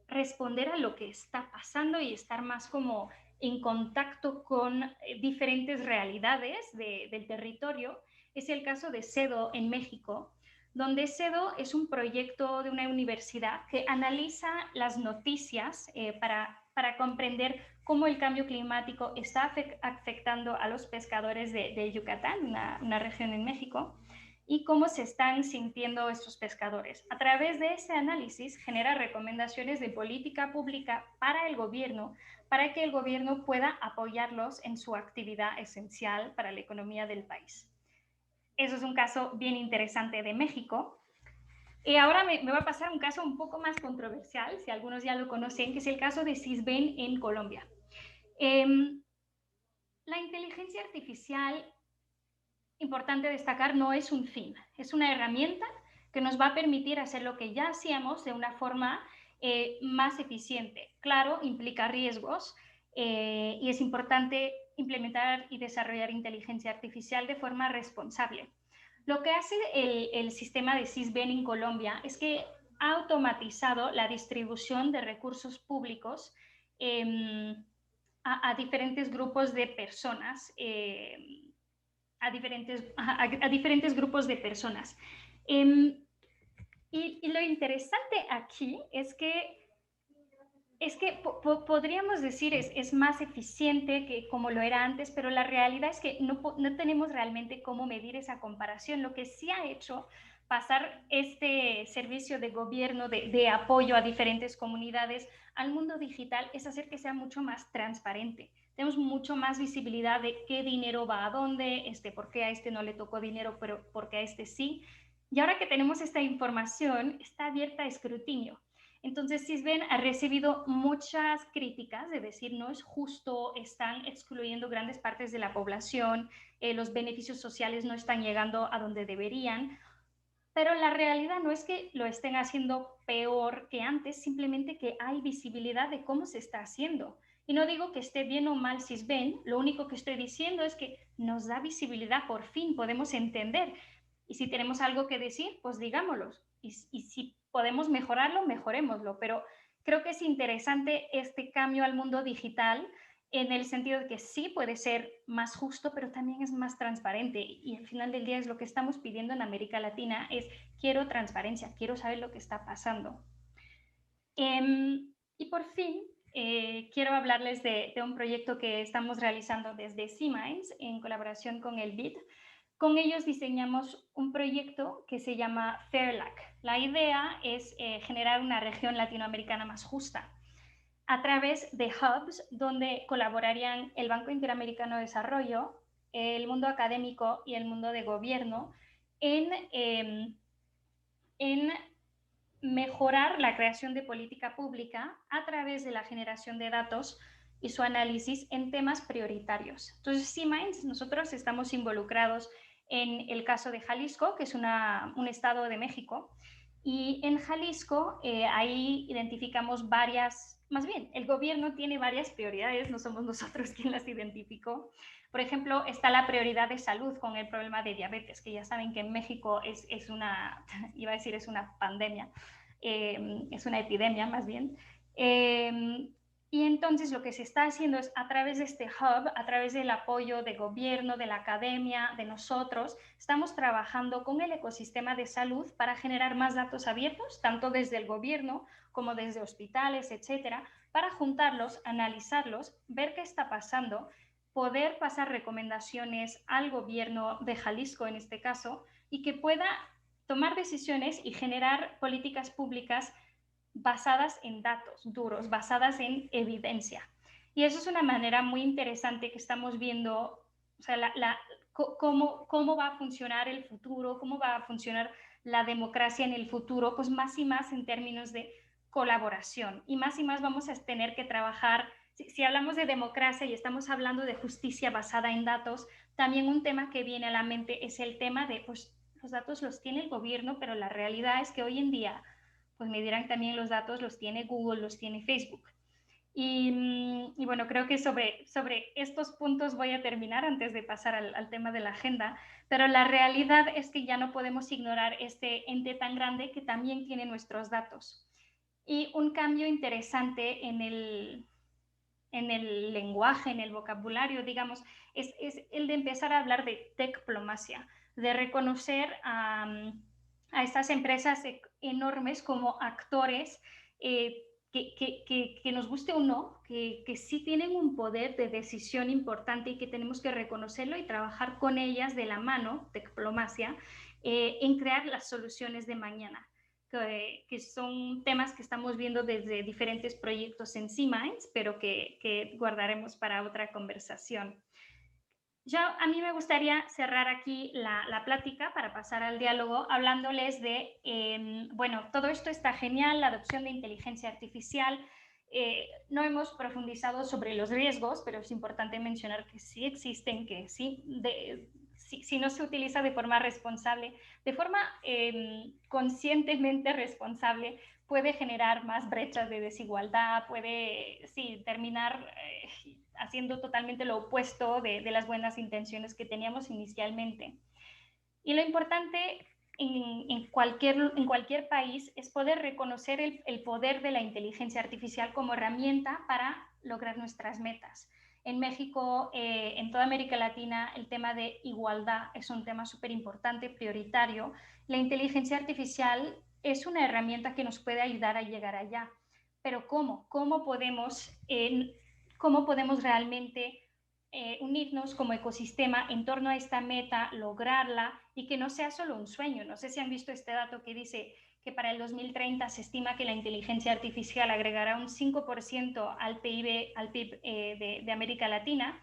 responder a lo que está pasando y estar más como en contacto con diferentes realidades del territorio es el caso de CEDO en México, donde CEDO es un proyecto de una universidad que analiza las noticias para comprender cómo el cambio climático está afectando a los pescadores de Yucatán, una región en México, y cómo se están sintiendo estos pescadores. A través de ese análisis genera recomendaciones de política pública para el gobierno, para que el gobierno pueda apoyarlos en su actividad esencial para la economía del país. Eso es un caso bien interesante de México. Y ahora me va a pasar un caso un poco más controversial, si algunos ya lo conocen, que es el caso de Sisbén en Colombia. La inteligencia artificial, importante destacar, no es un fin, es una herramienta que nos va a permitir hacer lo que ya hacíamos de una forma más eficiente. Claro, implica riesgos y es importante implementar y desarrollar inteligencia artificial de forma responsable. Lo que hace el sistema de Sisbén en Colombia es que ha automatizado la distribución de recursos públicos a diferentes grupos de personas, a diferentes grupos de personas. Y lo interesante aquí es que podríamos decir es más eficiente que como lo era antes, pero la realidad es que no tenemos realmente cómo medir esa comparación. Lo que sí ha hecho pasar este servicio de gobierno de apoyo a diferentes comunidades al mundo digital es hacer que sea mucho más transparente. Tenemos mucho más visibilidad de qué dinero va a dónde, por qué a este no le tocó dinero, pero por qué a este sí. Y ahora que tenemos esta información, está abierta a escrutinio. Entonces, Sisbén ha recibido muchas críticas de decir no es justo, están excluyendo grandes partes de la población, los beneficios sociales no están llegando a donde deberían, pero la realidad no es que lo estén haciendo peor que antes, simplemente que hay visibilidad de cómo se está haciendo. Y no digo que esté bien o mal Sisbén, lo único que estoy diciendo es que nos da visibilidad, por fin podemos entender. Y si tenemos algo que decir, pues digámoslo. Y si podemos mejorarlo, mejorémoslo. Pero creo que es interesante este cambio al mundo digital en el sentido de que sí puede ser más justo, pero también es más transparente. Y al final del día es lo que estamos pidiendo en América Latina, es quiero transparencia, quiero saber lo que está pasando. Y por fin, quiero hablarles de un proyecto que estamos realizando desde C-Minds en colaboración con el BID. Con ellos diseñamos un proyecto que se llama FAIRLAC. La idea es generar una región latinoamericana más justa a través de hubs donde colaborarían el Banco Interamericano de Desarrollo, el mundo académico y el mundo de gobierno en mejorar la creación de política pública a través de la generación de datos y su análisis en temas prioritarios. Entonces, C-Minds, nosotros estamos involucrados en el caso de Jalisco, que es un estado de México, y en Jalisco ahí identificamos más bien, el gobierno tiene varias prioridades, no somos nosotros quien las identificó. Por ejemplo, está la prioridad de salud con el problema de diabetes, que ya saben que en México es una, iba a decir es una pandemia, es una epidemia más bien. Y entonces lo que se está haciendo es a través de este hub, a través del apoyo de gobierno, de la academia, de nosotros, estamos trabajando con el ecosistema de salud para generar más datos abiertos, tanto desde el gobierno como desde hospitales, etcétera, para juntarlos, analizarlos, ver qué está pasando, poder pasar recomendaciones al gobierno de Jalisco en este caso y que pueda tomar decisiones y generar políticas públicas basadas en datos duros, basadas en evidencia. Y eso es una manera muy interesante que estamos viendo, o sea, cómo va a funcionar el futuro, cómo va a funcionar la democracia en el futuro, pues más y más en términos de colaboración y más vamos a tener que trabajar. Si hablamos de democracia y estamos hablando de justicia basada en datos, también un tema que viene a la mente es el tema de, pues, los datos los tiene el gobierno, pero la realidad es que hoy en día, pues me dirán también los datos los tiene Google, los tiene Facebook. Y bueno, creo que sobre estos puntos voy a terminar antes de pasar al tema de la agenda, pero la realidad es que ya no podemos ignorar este ente tan grande que también tiene nuestros datos. Y un cambio interesante en el lenguaje, en el vocabulario, digamos, es el de empezar a hablar de tecplomacia, de reconocer a estas empresas enormes como actores que nos guste o no, que sí tienen un poder de decisión importante y que tenemos que reconocerlo y trabajar con ellas de la mano, tecplomacia, en crear las soluciones de mañana. Que son temas que estamos viendo desde diferentes proyectos en C-Minds, pero que guardaremos para otra conversación. A mí me gustaría cerrar aquí la plática para pasar al diálogo hablándoles de, bueno, todo esto está genial, la adopción de inteligencia artificial. No hemos profundizado sobre los riesgos, pero es importante mencionar que sí existen, que sí, si no se utiliza de forma responsable, de forma conscientemente responsable, puede generar más brechas de desigualdad, puede terminar haciendo totalmente lo opuesto de las buenas intenciones que teníamos inicialmente. Y lo importante en cualquier país es poder reconocer el poder de la inteligencia artificial como herramienta para lograr nuestras metas. En México, en toda América Latina, el tema de igualdad es un tema súper importante, prioritario. La inteligencia artificial es una herramienta que nos puede ayudar a llegar allá. Pero ¿cómo? ¿Cómo podemos realmente unirnos como ecosistema en torno a esta meta, lograrla y que no sea solo un sueño? No sé si han visto este dato que dice que para el 2030 se estima que la inteligencia artificial agregará un 5% al PIB de América Latina.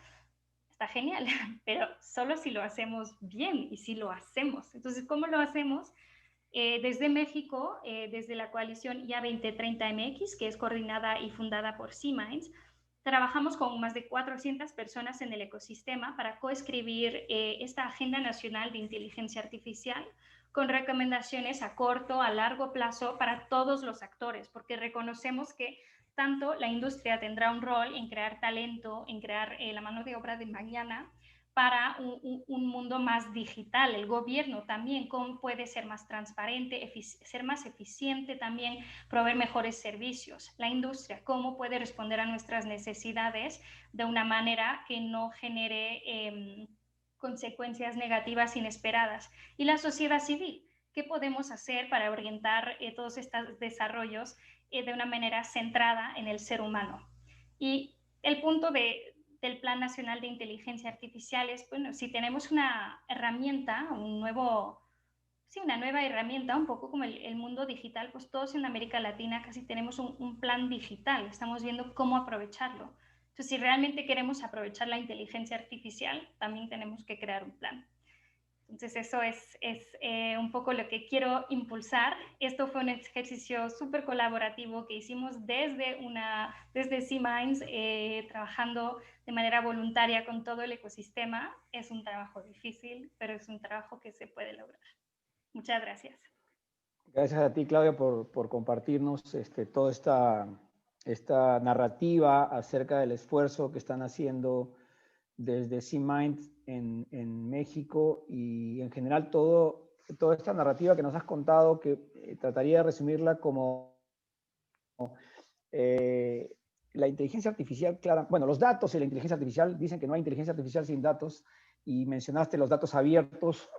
Está genial, pero solo si lo hacemos bien y si lo hacemos. Entonces, ¿cómo lo hacemos? Desde México, desde la coalición IA 2030MX, que es coordinada y fundada por C-Minds, trabajamos con más de 400 personas en el ecosistema para coescribir esta Agenda Nacional de Inteligencia Artificial con recomendaciones a corto, a largo plazo para todos los actores, porque reconocemos que tanto la industria tendrá un rol en crear talento, en crear la mano de obra de mañana para un mundo más digital. El gobierno también, cómo puede ser más transparente, ser más eficiente también, proveer mejores servicios. La industria, cómo puede responder a nuestras necesidades de una manera que no genere consecuencias negativas inesperadas. Y la sociedad civil, ¿qué podemos hacer para orientar todos estos desarrollos de una manera centrada en el ser humano. Y el punto del Plan Nacional de Inteligencia Artificial es, bueno, si tenemos una herramienta, una nueva herramienta, un poco como el mundo digital, pues todos en América Latina casi tenemos un plan digital, estamos viendo cómo aprovecharlo. Entonces, si realmente queremos aprovechar la inteligencia artificial, también tenemos que crear un plan. Entonces, eso es un poco lo que quiero impulsar. Esto fue un ejercicio súper colaborativo que hicimos desde C-Minds, trabajando de manera voluntaria con todo el ecosistema. Es un trabajo difícil, pero es un trabajo que se puede lograr. Muchas gracias. Gracias a ti, Claudia, por compartirnos toda esta narrativa acerca del esfuerzo que están haciendo desde C-Minds en México y en general toda esta narrativa que nos has contado, que trataría de resumirla como la inteligencia artificial, bueno, los datos y la inteligencia artificial, dicen que no hay inteligencia artificial sin datos, y mencionaste los datos abiertos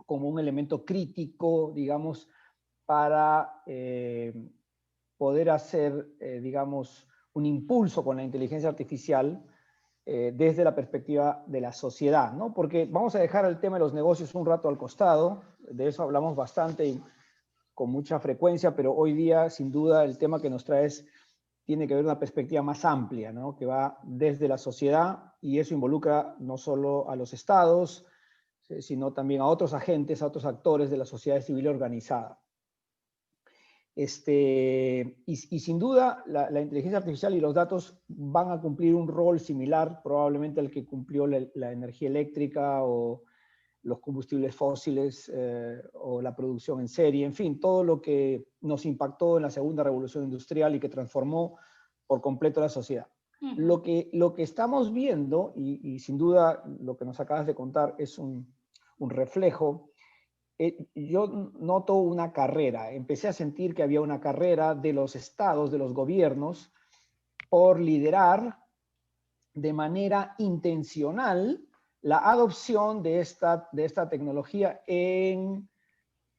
como un elemento crítico, digamos, para poder hacer, digamos, un impulso con la inteligencia artificial desde la perspectiva de la sociedad, ¿no? Porque vamos a dejar el tema de los negocios un rato al costado, de eso hablamos bastante y con mucha frecuencia, pero hoy día, sin duda, el tema que nos traes tiene que ver una perspectiva más amplia, ¿no? Que va desde la sociedad, y eso involucra no solo a los estados, sino también a otros agentes, a otros actores de la sociedad civil organizada. Y sin duda, la inteligencia artificial y los datos van a cumplir un rol similar probablemente al que cumplió la energía eléctrica o los combustibles fósiles o la producción en serie, en fin, todo lo que nos impactó en la segunda revolución industrial y que transformó por completo la sociedad. Lo que estamos viendo, y sin duda lo que nos acabas de contar es un reflejo, yo noto una carrera, empecé a sentir que había una carrera de los estados, de los gobiernos, por liderar de manera intencional la adopción de esta tecnología en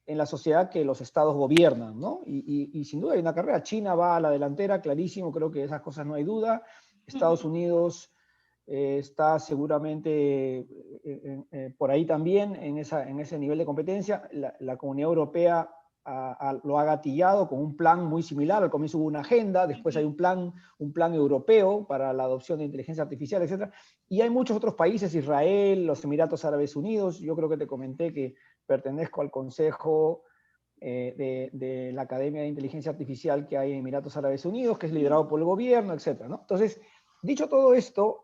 la sociedad que los estados gobiernan, ¿no? Y sin duda hay una carrera. China va a la delantera, clarísimo, creo que de esas cosas no hay duda. Estados Unidos está seguramente por ahí también en ese nivel de competencia. La Comunidad Europea lo ha gatillado con un plan muy similar. Al comienzo hubo una agenda, después hay un plan europeo para la adopción de inteligencia artificial, etc. Y hay muchos otros países, Israel, los Emiratos Árabes Unidos. Yo creo que te comenté que pertenezco al consejo de la Academia de Inteligencia Artificial que hay en Emiratos Árabes Unidos, que es liderado por el gobierno, etc., ¿no? Entonces, dicho todo esto,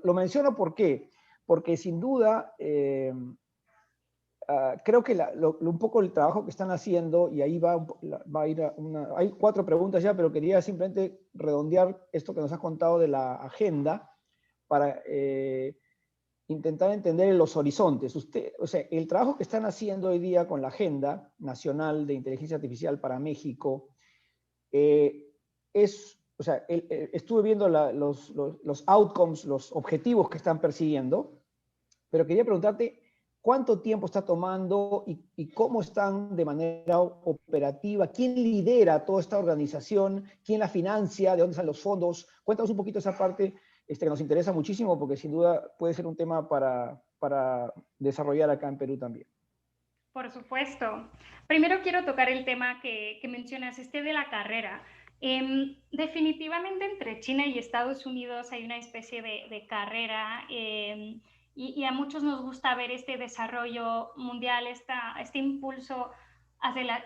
lo menciono ¿por qué? Porque sin duda creo que un poco el trabajo que están haciendo, y ahí va a ir hay 4 preguntas ya, pero quería simplemente redondear esto que nos has contado de la agenda para intentar entender los horizontes. O sea, el trabajo que están haciendo hoy día con la Agenda Nacional de Inteligencia Artificial para México o sea, estuve viendo los outcomes, los objetivos que están persiguiendo, pero quería preguntarte cuánto tiempo está tomando y cómo están de manera operativa, quién lidera toda esta organización, quién la financia, de dónde salen los fondos. Cuéntanos un poquito esa parte que nos interesa muchísimo, porque sin duda puede ser un tema para desarrollar acá en Perú también. Por supuesto. Primero quiero tocar el tema que mencionas, de la carrera. Definitivamente entre China y Estados Unidos hay una especie de carrera y a muchos nos gusta ver este desarrollo mundial, este impulso hacia la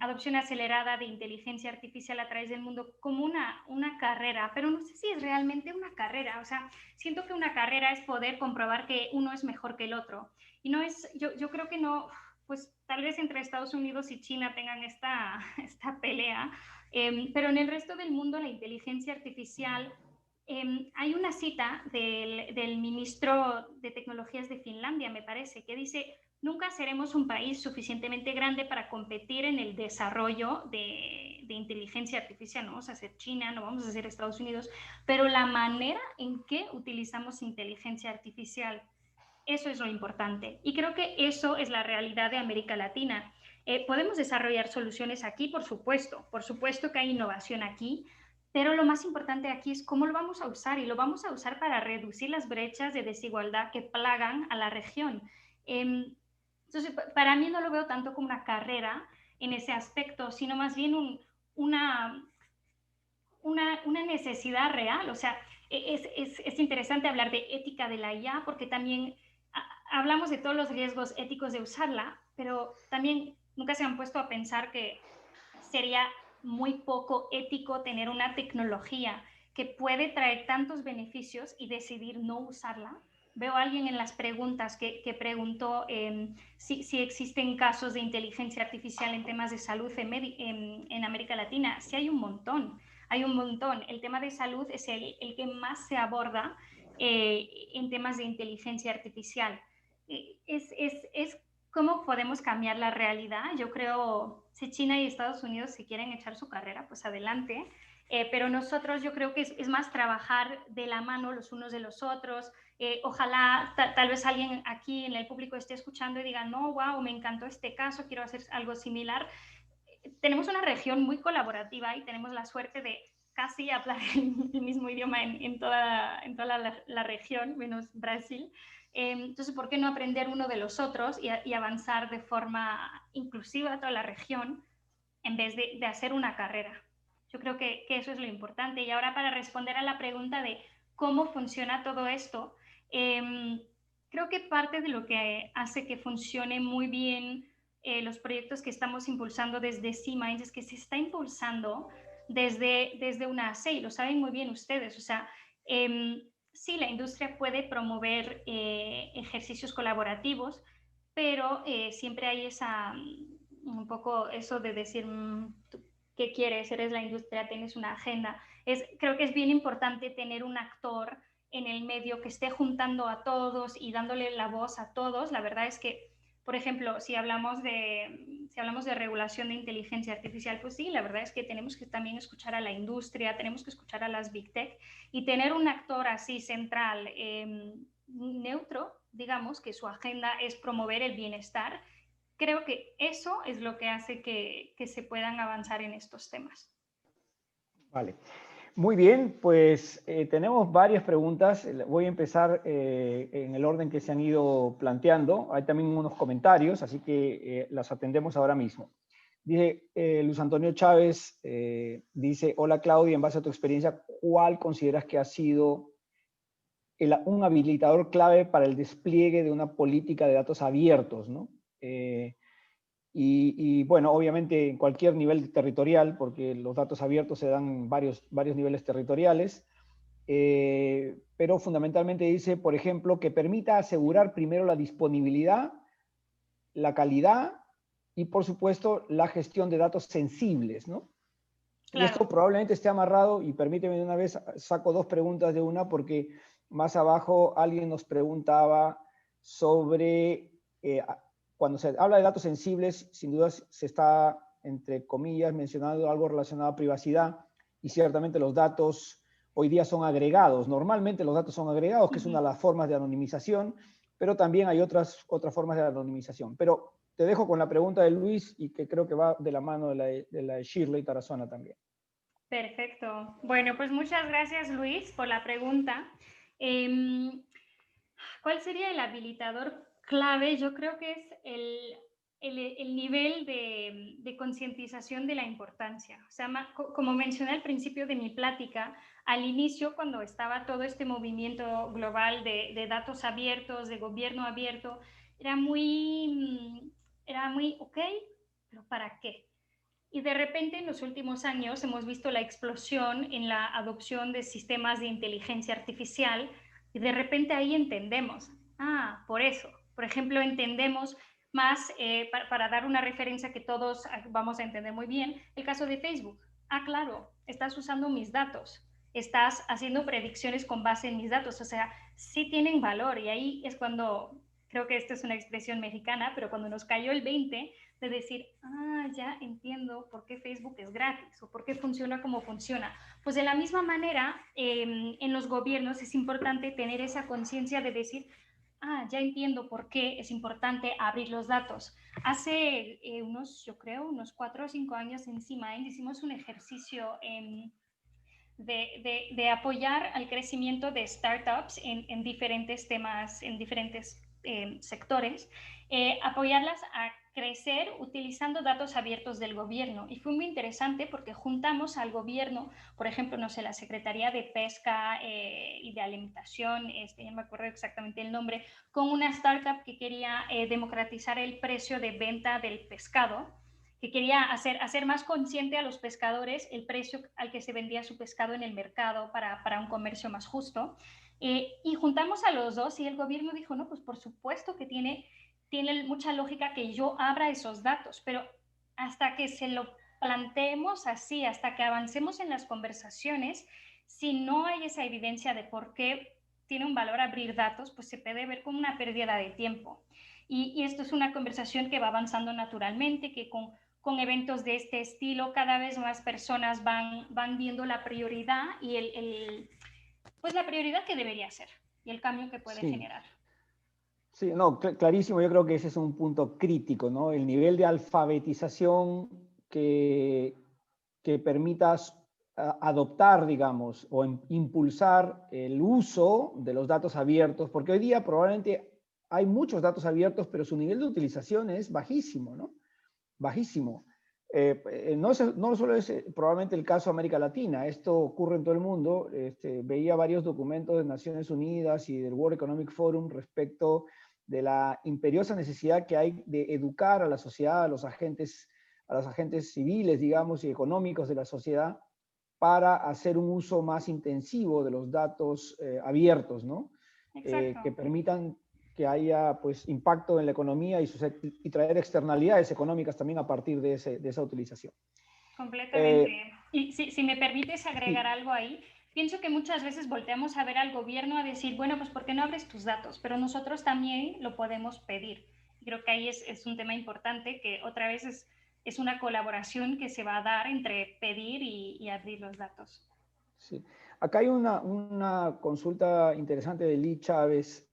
adopción acelerada de inteligencia artificial a través del mundo como una carrera, pero no sé si es realmente una carrera. O sea, siento que una carrera es poder comprobar que uno es mejor que el otro. Y no es, yo creo que no, pues tal vez entre Estados Unidos y China tengan esta pelea, pero en el resto del mundo la inteligencia artificial, hay una cita del ministro de Tecnologías de Finlandia, me parece, que dice: nunca seremos un país suficientemente grande para competir en el desarrollo de inteligencia artificial. No vamos a ser China, no vamos a ser Estados Unidos, pero la manera en que utilizamos inteligencia artificial, eso es lo importante. Y creo que eso es la realidad de América Latina. Podemos desarrollar soluciones aquí, por supuesto que hay innovación aquí, pero lo más importante aquí es cómo lo vamos a usar, y lo vamos a usar para reducir las brechas de desigualdad que plagan a la región. Entonces, para mí no lo veo tanto como una carrera en ese aspecto, sino más bien una necesidad real. O sea, es interesante hablar de ética de la IA, porque también hablamos de todos los riesgos éticos de usarla, pero también nunca se han puesto a pensar que sería muy poco ético tener una tecnología que puede traer tantos beneficios y decidir no usarla. Veo a alguien en las preguntas que preguntó si existen casos de inteligencia artificial en temas de salud en América Latina. Sí, hay un montón. El tema de salud es el que más se aborda en temas de inteligencia artificial. Es cómo podemos cambiar la realidad. Yo creo, si China y Estados Unidos se quieren echar su carrera, pues adelante. Pero nosotros, yo creo que es más trabajar de la mano los unos de los otros. Ojalá tal vez alguien aquí en el público esté escuchando y diga, no, wow, me encantó este caso, quiero hacer algo similar. Tenemos una región muy colaborativa y tenemos la suerte de casi hablar el mismo idioma en toda la región, menos Brasil. Entonces, ¿por qué no aprender uno de los otros y avanzar de forma inclusiva a toda la región en vez de hacer una carrera? Yo creo que eso es lo importante. Y ahora, para responder a la pregunta de cómo funciona todo esto, creo que parte de lo que hace que funcione muy bien los proyectos que estamos impulsando desde C-Minds es que se está impulsando desde una AC, y lo saben muy bien ustedes. O sea, sí, la industria puede promover ejercicios colaborativos, pero siempre hay un poco eso de decir, ¿qué quieres? Eres la industria, tienes una agenda. Creo que es bien importante tener un actor en el medio que esté juntando a todos y dándole la voz a todos. La verdad es que, por ejemplo, si hablamos de regulación de inteligencia artificial, pues sí, la verdad es que tenemos que también escuchar a la industria, tenemos que escuchar a las Big Tech, y tener un actor así central, neutro, digamos, que su agenda es promover el bienestar. Creo que eso es lo que hace que se puedan avanzar en estos temas. Vale. Muy bien, pues tenemos varias preguntas. Voy a empezar en el orden que se han ido planteando. Hay también unos comentarios, así que las atendemos ahora mismo. Dice Luis Antonio Chávez, dice, hola Claudia, en base a tu experiencia, ¿cuál consideras que ha sido un habilitador clave para el despliegue de una política de datos abiertos, ¿no? Y bueno, obviamente en cualquier nivel territorial, porque los datos abiertos se dan en varios niveles territoriales, pero fundamentalmente dice, por ejemplo, que permita asegurar primero la disponibilidad, la calidad y, por supuesto, la gestión de datos sensibles, ¿no? Claro. Y esto probablemente esté amarrado, y permíteme de una vez, saco dos preguntas de una, porque más abajo alguien nos preguntaba sobre... cuando se habla de datos sensibles, sin duda se está, entre comillas, mencionando algo relacionado a privacidad, y ciertamente los datos hoy día son agregados. Normalmente los datos son agregados, que es una de las formas de anonimización, pero también hay otras formas de anonimización. Pero te dejo con la pregunta de Luis, y que creo que va de la mano de la de Shirley Tarazona también. Perfecto. Bueno, pues muchas gracias, Luis, por la pregunta. ¿Cuál sería el habilitador clave? Yo creo que es el nivel de concientización de la importancia. O sea, como mencioné al principio de mi plática, al inicio, cuando estaba todo este movimiento global de datos abiertos, de gobierno abierto, era muy, ok, pero ¿para qué? Y de repente, en los últimos años, hemos visto la explosión en la adopción de sistemas de inteligencia artificial, y de repente ahí entendemos, por eso, por ejemplo, entendemos más, para dar una referencia que todos vamos a entender muy bien, el caso de Facebook. Claro, estás usando mis datos, estás haciendo predicciones con base en mis datos, o sea, sí tienen valor. Y ahí es cuando, creo que esta es una expresión mexicana, pero cuando nos cayó el 20 de decir, ya entiendo por qué Facebook es gratis o por qué funciona como funciona. Pues de la misma manera, en los gobiernos es importante tener esa conciencia de decir, ya entiendo por qué es importante abrir los datos. Hace yo creo, unos 4 o 5 años en CIMAIN hicimos un ejercicio de apoyar al crecimiento de startups en diferentes temas, en diferentes sectores, apoyarlas a crecer utilizando datos abiertos del gobierno. Y fue muy interesante porque juntamos al gobierno, por ejemplo, no sé, la Secretaría de Pesca y de Alimentación, ya me acuerdo exactamente el nombre, con una startup que quería democratizar el precio de venta del pescado, que quería hacer más consciente a los pescadores el precio al que se vendía su pescado en el mercado para un comercio más justo. Y juntamos a los dos y el gobierno dijo, no, pues por supuesto que tiene mucha lógica que yo abra esos datos, pero hasta que se lo planteemos así, hasta que avancemos en las conversaciones, si no hay esa evidencia de por qué tiene un valor abrir datos, pues se puede ver como una pérdida de tiempo. Y esto es una conversación que va avanzando naturalmente, que con eventos de este estilo cada vez más personas van viendo la prioridad y pues la prioridad que debería ser y el cambio que puede Sí, generar. sí, no, clarísimo, yo creo que ese es un punto crítico, ¿no? El nivel de alfabetización que permitas adoptar, digamos, o impulsar el uso de los datos abiertos, porque hoy día probablemente hay muchos datos abiertos, pero su nivel de utilización es bajísimo, ¿no? Bajísimo. No solo es probablemente el caso de América Latina, esto ocurre en todo el mundo. Veía varios documentos de Naciones Unidas y del World Economic Forum respecto de la imperiosa necesidad que hay de educar a la sociedad, a los agentes civiles, digamos, y económicos de la sociedad para hacer un uso más intensivo de los datos abiertos, ¿no? Exacto. Que permitan que haya pues impacto en la economía y traer externalidades económicas también a partir de esa utilización. Completamente. Y si me permites agregar Sí. algo ahí, pienso que muchas veces volteamos a ver al gobierno a decir, bueno, pues ¿por qué no abres tus datos? Pero nosotros también lo podemos pedir. Creo que ahí es un tema importante que otra vez es una colaboración que se va a dar entre pedir y abrir los datos. Sí. Acá hay una consulta interesante de Lee Chávez.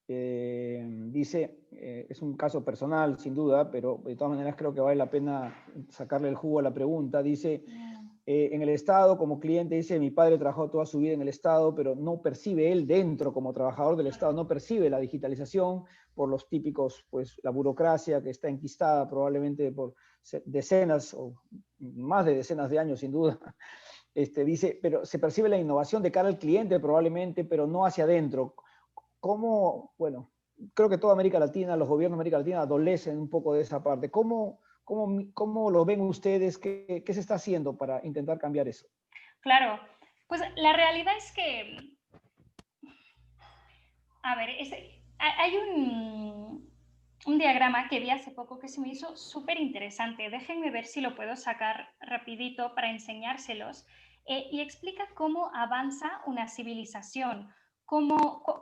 Dice, es un caso personal sin duda, pero de todas maneras creo que vale la pena sacarle el jugo a la pregunta. Dice, en el Estado como cliente, dice, mi padre trabajó toda su vida en el Estado, pero no percibe él dentro como trabajador del Estado, no percibe la digitalización por los típicos, pues la burocracia que está enquistada probablemente por decenas o más de decenas de años sin duda. Dice, pero se percibe la innovación de cara al cliente probablemente, pero no hacia adentro. ¿Cómo, bueno, creo que toda América Latina, los gobiernos de América Latina adolecen un poco de esa parte? ¿Cómo lo ven ustedes? ¿Qué se está haciendo para intentar cambiar eso? Claro, pues la realidad es que, a ver, hay un diagrama que vi hace poco que se me hizo súper interesante. Déjenme ver si lo puedo sacar rapidito para enseñárselos. Y explica cómo avanza una civilización,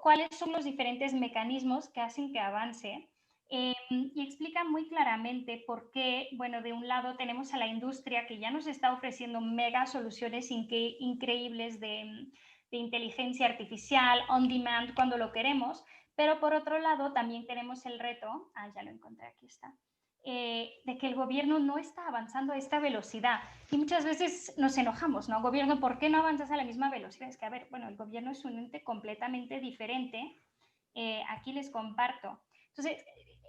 cuáles son los diferentes mecanismos que hacen que avance. Y explica muy claramente por qué, bueno, de un lado tenemos a la industria que ya nos está ofreciendo mega soluciones increíbles de inteligencia artificial, on demand, cuando lo queremos, pero por otro lado también tenemos el reto, ya lo encontré, aquí está, de que el gobierno no está avanzando a esta velocidad. Y muchas veces nos enojamos, ¿no? Gobierno, ¿por qué no avanzas a la misma velocidad? Es que, a ver, bueno, el gobierno es un ente completamente diferente. Aquí les comparto. Entonces,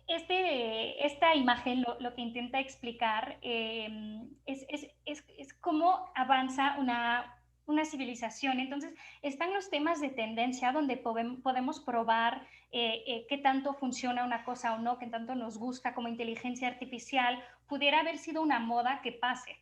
esta imagen lo que intenta explicar es cómo avanza una civilización. Entonces, están los temas de tendencia donde podemos probar qué tanto funciona una cosa o no, qué tanto nos gusta, como inteligencia artificial. Pudiera haber sido una moda que pase.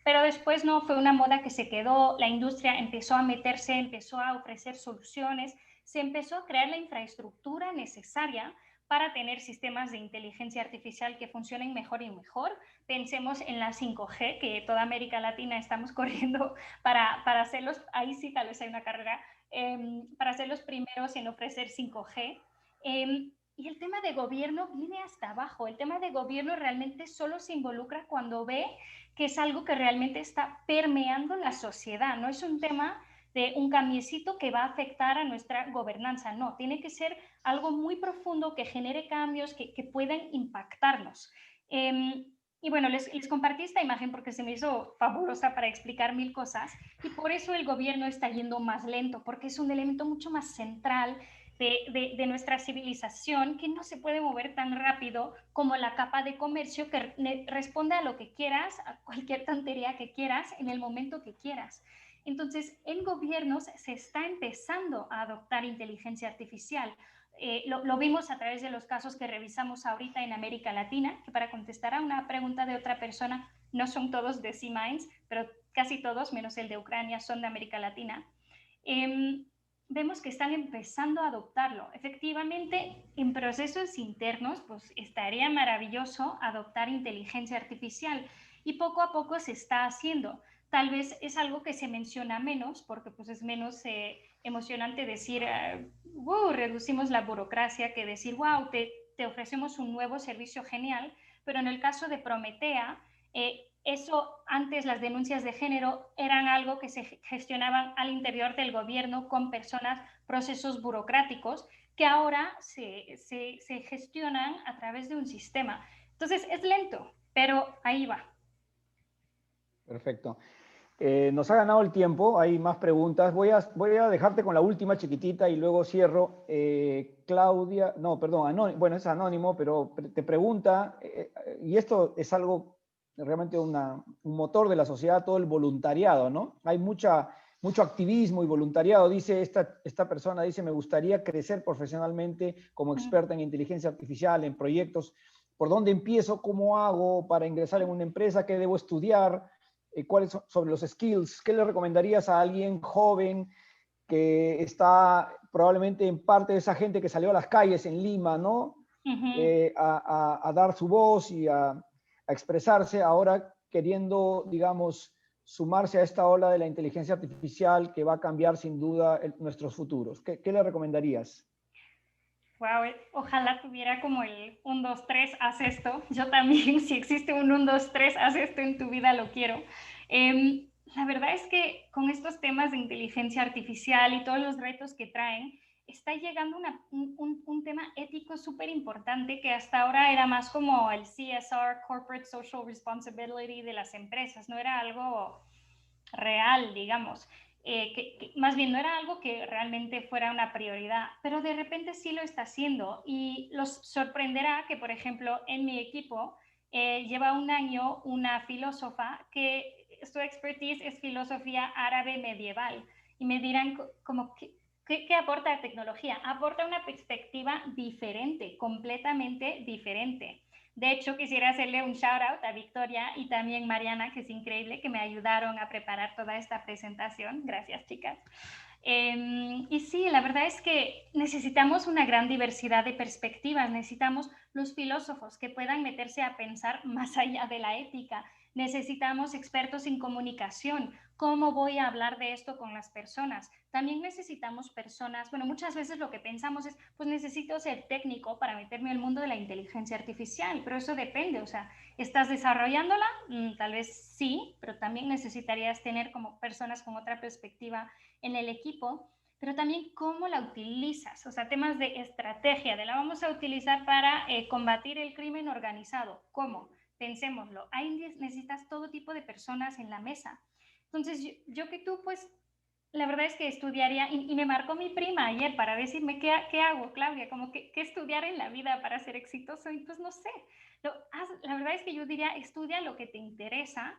Pero después no fue una moda que se quedó, la industria empezó a meterse, empezó a ofrecer soluciones, se empezó a crear la infraestructura necesaria para tener sistemas de inteligencia artificial que funcionen mejor y mejor. Pensemos en la 5G, que toda América Latina estamos corriendo para hacerlos, ahí sí tal vez hay una carrera, para ser los primeros en ofrecer 5G. Y el tema de gobierno viene hasta abajo. El tema de gobierno realmente solo se involucra cuando ve que es algo que realmente está permeando la sociedad. No es un tema de un cambiecito que va a afectar a nuestra gobernanza. No, tiene que ser algo muy profundo que genere cambios que puedan impactarnos. Y bueno, les compartí esta imagen porque se me hizo fabulosa para explicar mil cosas y por eso el gobierno está yendo más lento, porque es un elemento mucho más central de nuestra civilización que no se puede mover tan rápido como la capa de comercio que responde a lo que quieras, a cualquier tontería que quieras, en el momento que quieras. Entonces, en gobiernos se está empezando a adoptar inteligencia artificial. Lo vimos a través de los casos que revisamos ahorita en América Latina, que para contestar a una pregunta de otra persona, no son todos de C-Minds, pero casi todos, menos el de Ucrania, son de América Latina. Vemos que están empezando a adoptarlo. Efectivamente, en procesos internos, pues estaría maravilloso adoptar inteligencia artificial y poco a poco se está haciendo. Tal vez es algo que se menciona menos, porque pues es menos emocionante decir, reducimos la burocracia, que decir, wow, te ofrecemos un nuevo servicio genial, pero en el caso de Prometea, eso antes las denuncias de género eran algo que se gestionaban al interior del gobierno con personas, procesos burocráticos, que ahora se gestionan a través de un sistema. Entonces es lento, pero ahí va. Perfecto. Nos ha ganado el tiempo, hay más preguntas. Voy a dejarte con la última chiquitita y luego cierro. Claudia, no, perdón, bueno, es anónimo, pero te pregunta, y esto es algo realmente un motor de la sociedad, todo el voluntariado, ¿no? Hay mucho activismo y voluntariado. Dice esta persona, dice, me gustaría crecer profesionalmente como experta en inteligencia artificial, en proyectos. ¿Por dónde empiezo? ¿Cómo hago para ingresar en una empresa? ¿Qué debo estudiar? ¿Cuáles son sobre los skills? ¿Qué le recomendarías a alguien joven que está probablemente en parte de esa gente que salió a las calles en Lima, ¿no? A dar su voz y a expresarse, ahora queriendo, digamos, sumarse a esta ola de la inteligencia artificial que va a cambiar sin duda nuestros futuros. ¿Qué le recomendarías? Wow, ojalá tuviera como el 1, 2, 3, haz esto. Yo también, si existe un 1, 2, 3, haz esto en tu vida, lo quiero. La verdad es que con estos temas de inteligencia artificial y todos los retos que traen, está llegando un tema ético súper importante que hasta ahora era más como el CSR, Corporate Social Responsibility de las empresas, no era algo real, digamos. Que más bien no era algo que realmente fuera una prioridad, pero de repente sí lo está haciendo y los sorprenderá que, por ejemplo, en mi equipo lleva un año una filósofa que su expertise es filosofía árabe medieval y me dirán como ¿qué aporta la tecnología? Aporta una perspectiva diferente, completamente diferente. De hecho, quisiera hacerle un shout out a Victoria y también Mariana, que es increíble, que me ayudaron a preparar toda esta presentación. Gracias, chicas. Y sí, la verdad es que necesitamos una gran diversidad de perspectivas, necesitamos los filósofos que puedan meterse a pensar más allá de la ética, necesitamos expertos en comunicación, cómo voy a hablar de esto con las personas. También necesitamos personas, bueno, muchas veces lo que pensamos es, pues necesito ser técnico para meterme en el mundo de la inteligencia artificial, pero eso depende, o sea, ¿estás desarrollándola? Tal vez sí, pero también necesitarías tener como personas con otra perspectiva en el equipo, pero también cómo la utilizas, o sea, temas de estrategia, de la vamos a utilizar para combatir el crimen organizado, ¿cómo? Pensémoslo, ahí necesitas todo tipo de personas en la mesa. Entonces, yo que tú, pues, la verdad es que estudiaría, y me marcó mi prima ayer para decirme, ¿qué hago, Claudia? Como que estudiar en la vida para ser exitoso, y pues no sé. La verdad es que yo diría, estudia lo que te interesa,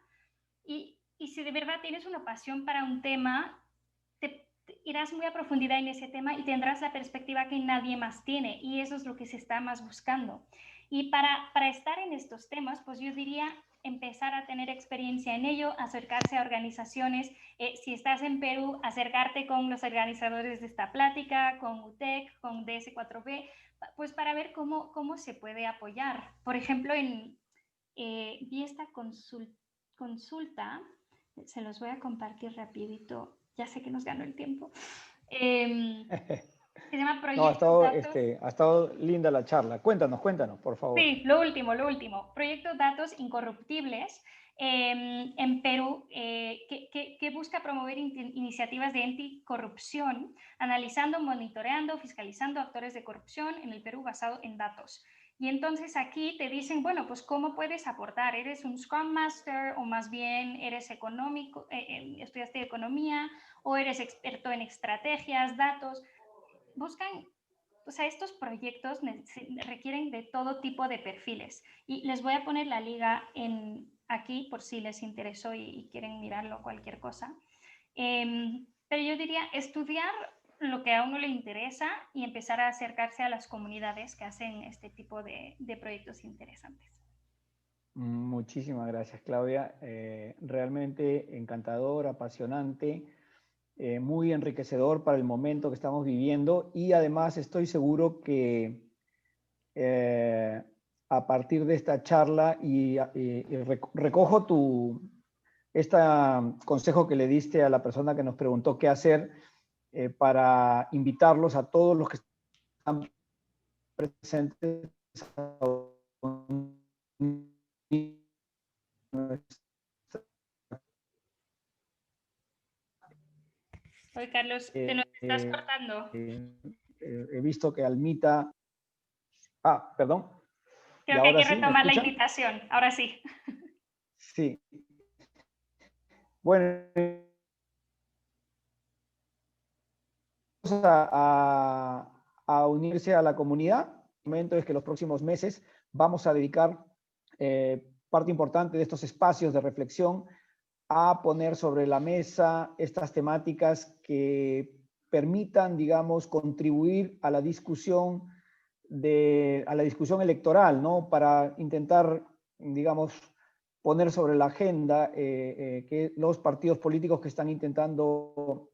y si de verdad tienes una pasión para un tema, te irás muy a profundidad en ese tema y tendrás la perspectiva que nadie más tiene, y eso es lo que se está más buscando. Y para estar en estos temas, pues yo diría empezar a tener experiencia en ello, acercarse a organizaciones, si estás en Perú, acercarte con los organizadores de esta plática, con UTEC, con DS4B, pues para ver cómo se puede apoyar. Por ejemplo, vi esta consulta, se los voy a compartir rapidito, ya sé que nos ganó el tiempo. Se llama Proyecto Datos. Ha estado linda la charla. Cuéntanos, por favor. Sí, lo último. Proyecto Datos Incorruptibles en Perú, que busca promover iniciativas de anticorrupción, analizando, monitoreando, fiscalizando actores de corrupción en el Perú basado en datos. Y entonces aquí te dicen, bueno, pues ¿cómo puedes aportar? ¿Eres un Scrum Master o más bien eres económico, estudiaste economía o eres experto en estrategias, datos? Buscan, o sea, estos proyectos requieren de todo tipo de perfiles. Y les voy a poner la liga aquí por si les interesó y quieren mirarlo, cualquier cosa. Pero yo diría estudiar lo que a uno le interesa y empezar a acercarse a las comunidades que hacen este tipo de proyectos interesantes. Muchísimas gracias, Claudia. Realmente encantador, apasionante, muy enriquecedor para el momento que estamos viviendo, y además estoy seguro que a partir de esta charla y recojo este consejo que le diste a la persona que nos preguntó qué hacer, para invitarlos a todos los que están presentes a Oye, Carlos, te nos estás cortando. He visto que Almita... perdón. Creo que hay que sí, retomar la invitación. Ahora sí. Sí. Bueno, a unirse a la comunidad. El momento es que los próximos meses vamos a dedicar parte importante de estos espacios de reflexión a poner sobre la mesa estas temáticas que permitan, digamos, contribuir a la discusión electoral, ¿no? Para intentar, digamos, poner sobre la agenda que los partidos políticos que están intentando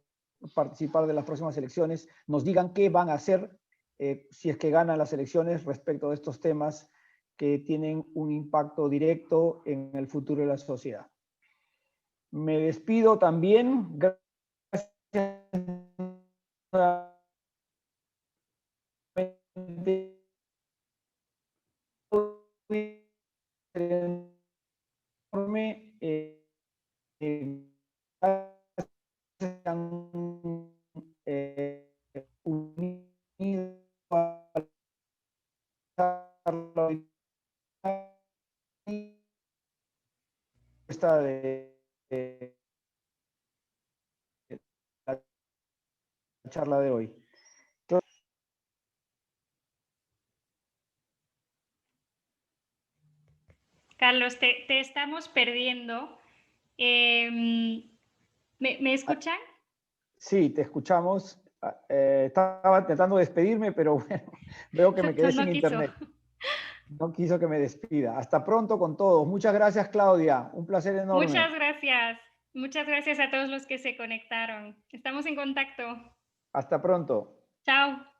participar de las próximas elecciones nos digan qué van a hacer si es que ganan las elecciones respecto de estos temas que tienen un impacto directo en el futuro de la sociedad. Me despido también. Gracias unido a esta de la charla de hoy. Carlos, te estamos perdiendo. ¿Me escuchan? Sí, te escuchamos. Estaba intentando despedirme, pero bueno, veo que me quedé sin internet. No quiso que me despida. Hasta pronto con todos. Muchas gracias, Claudia. Un placer enorme. Muchas gracias. Muchas gracias a todos los que se conectaron. Estamos en contacto. Hasta pronto. Chao.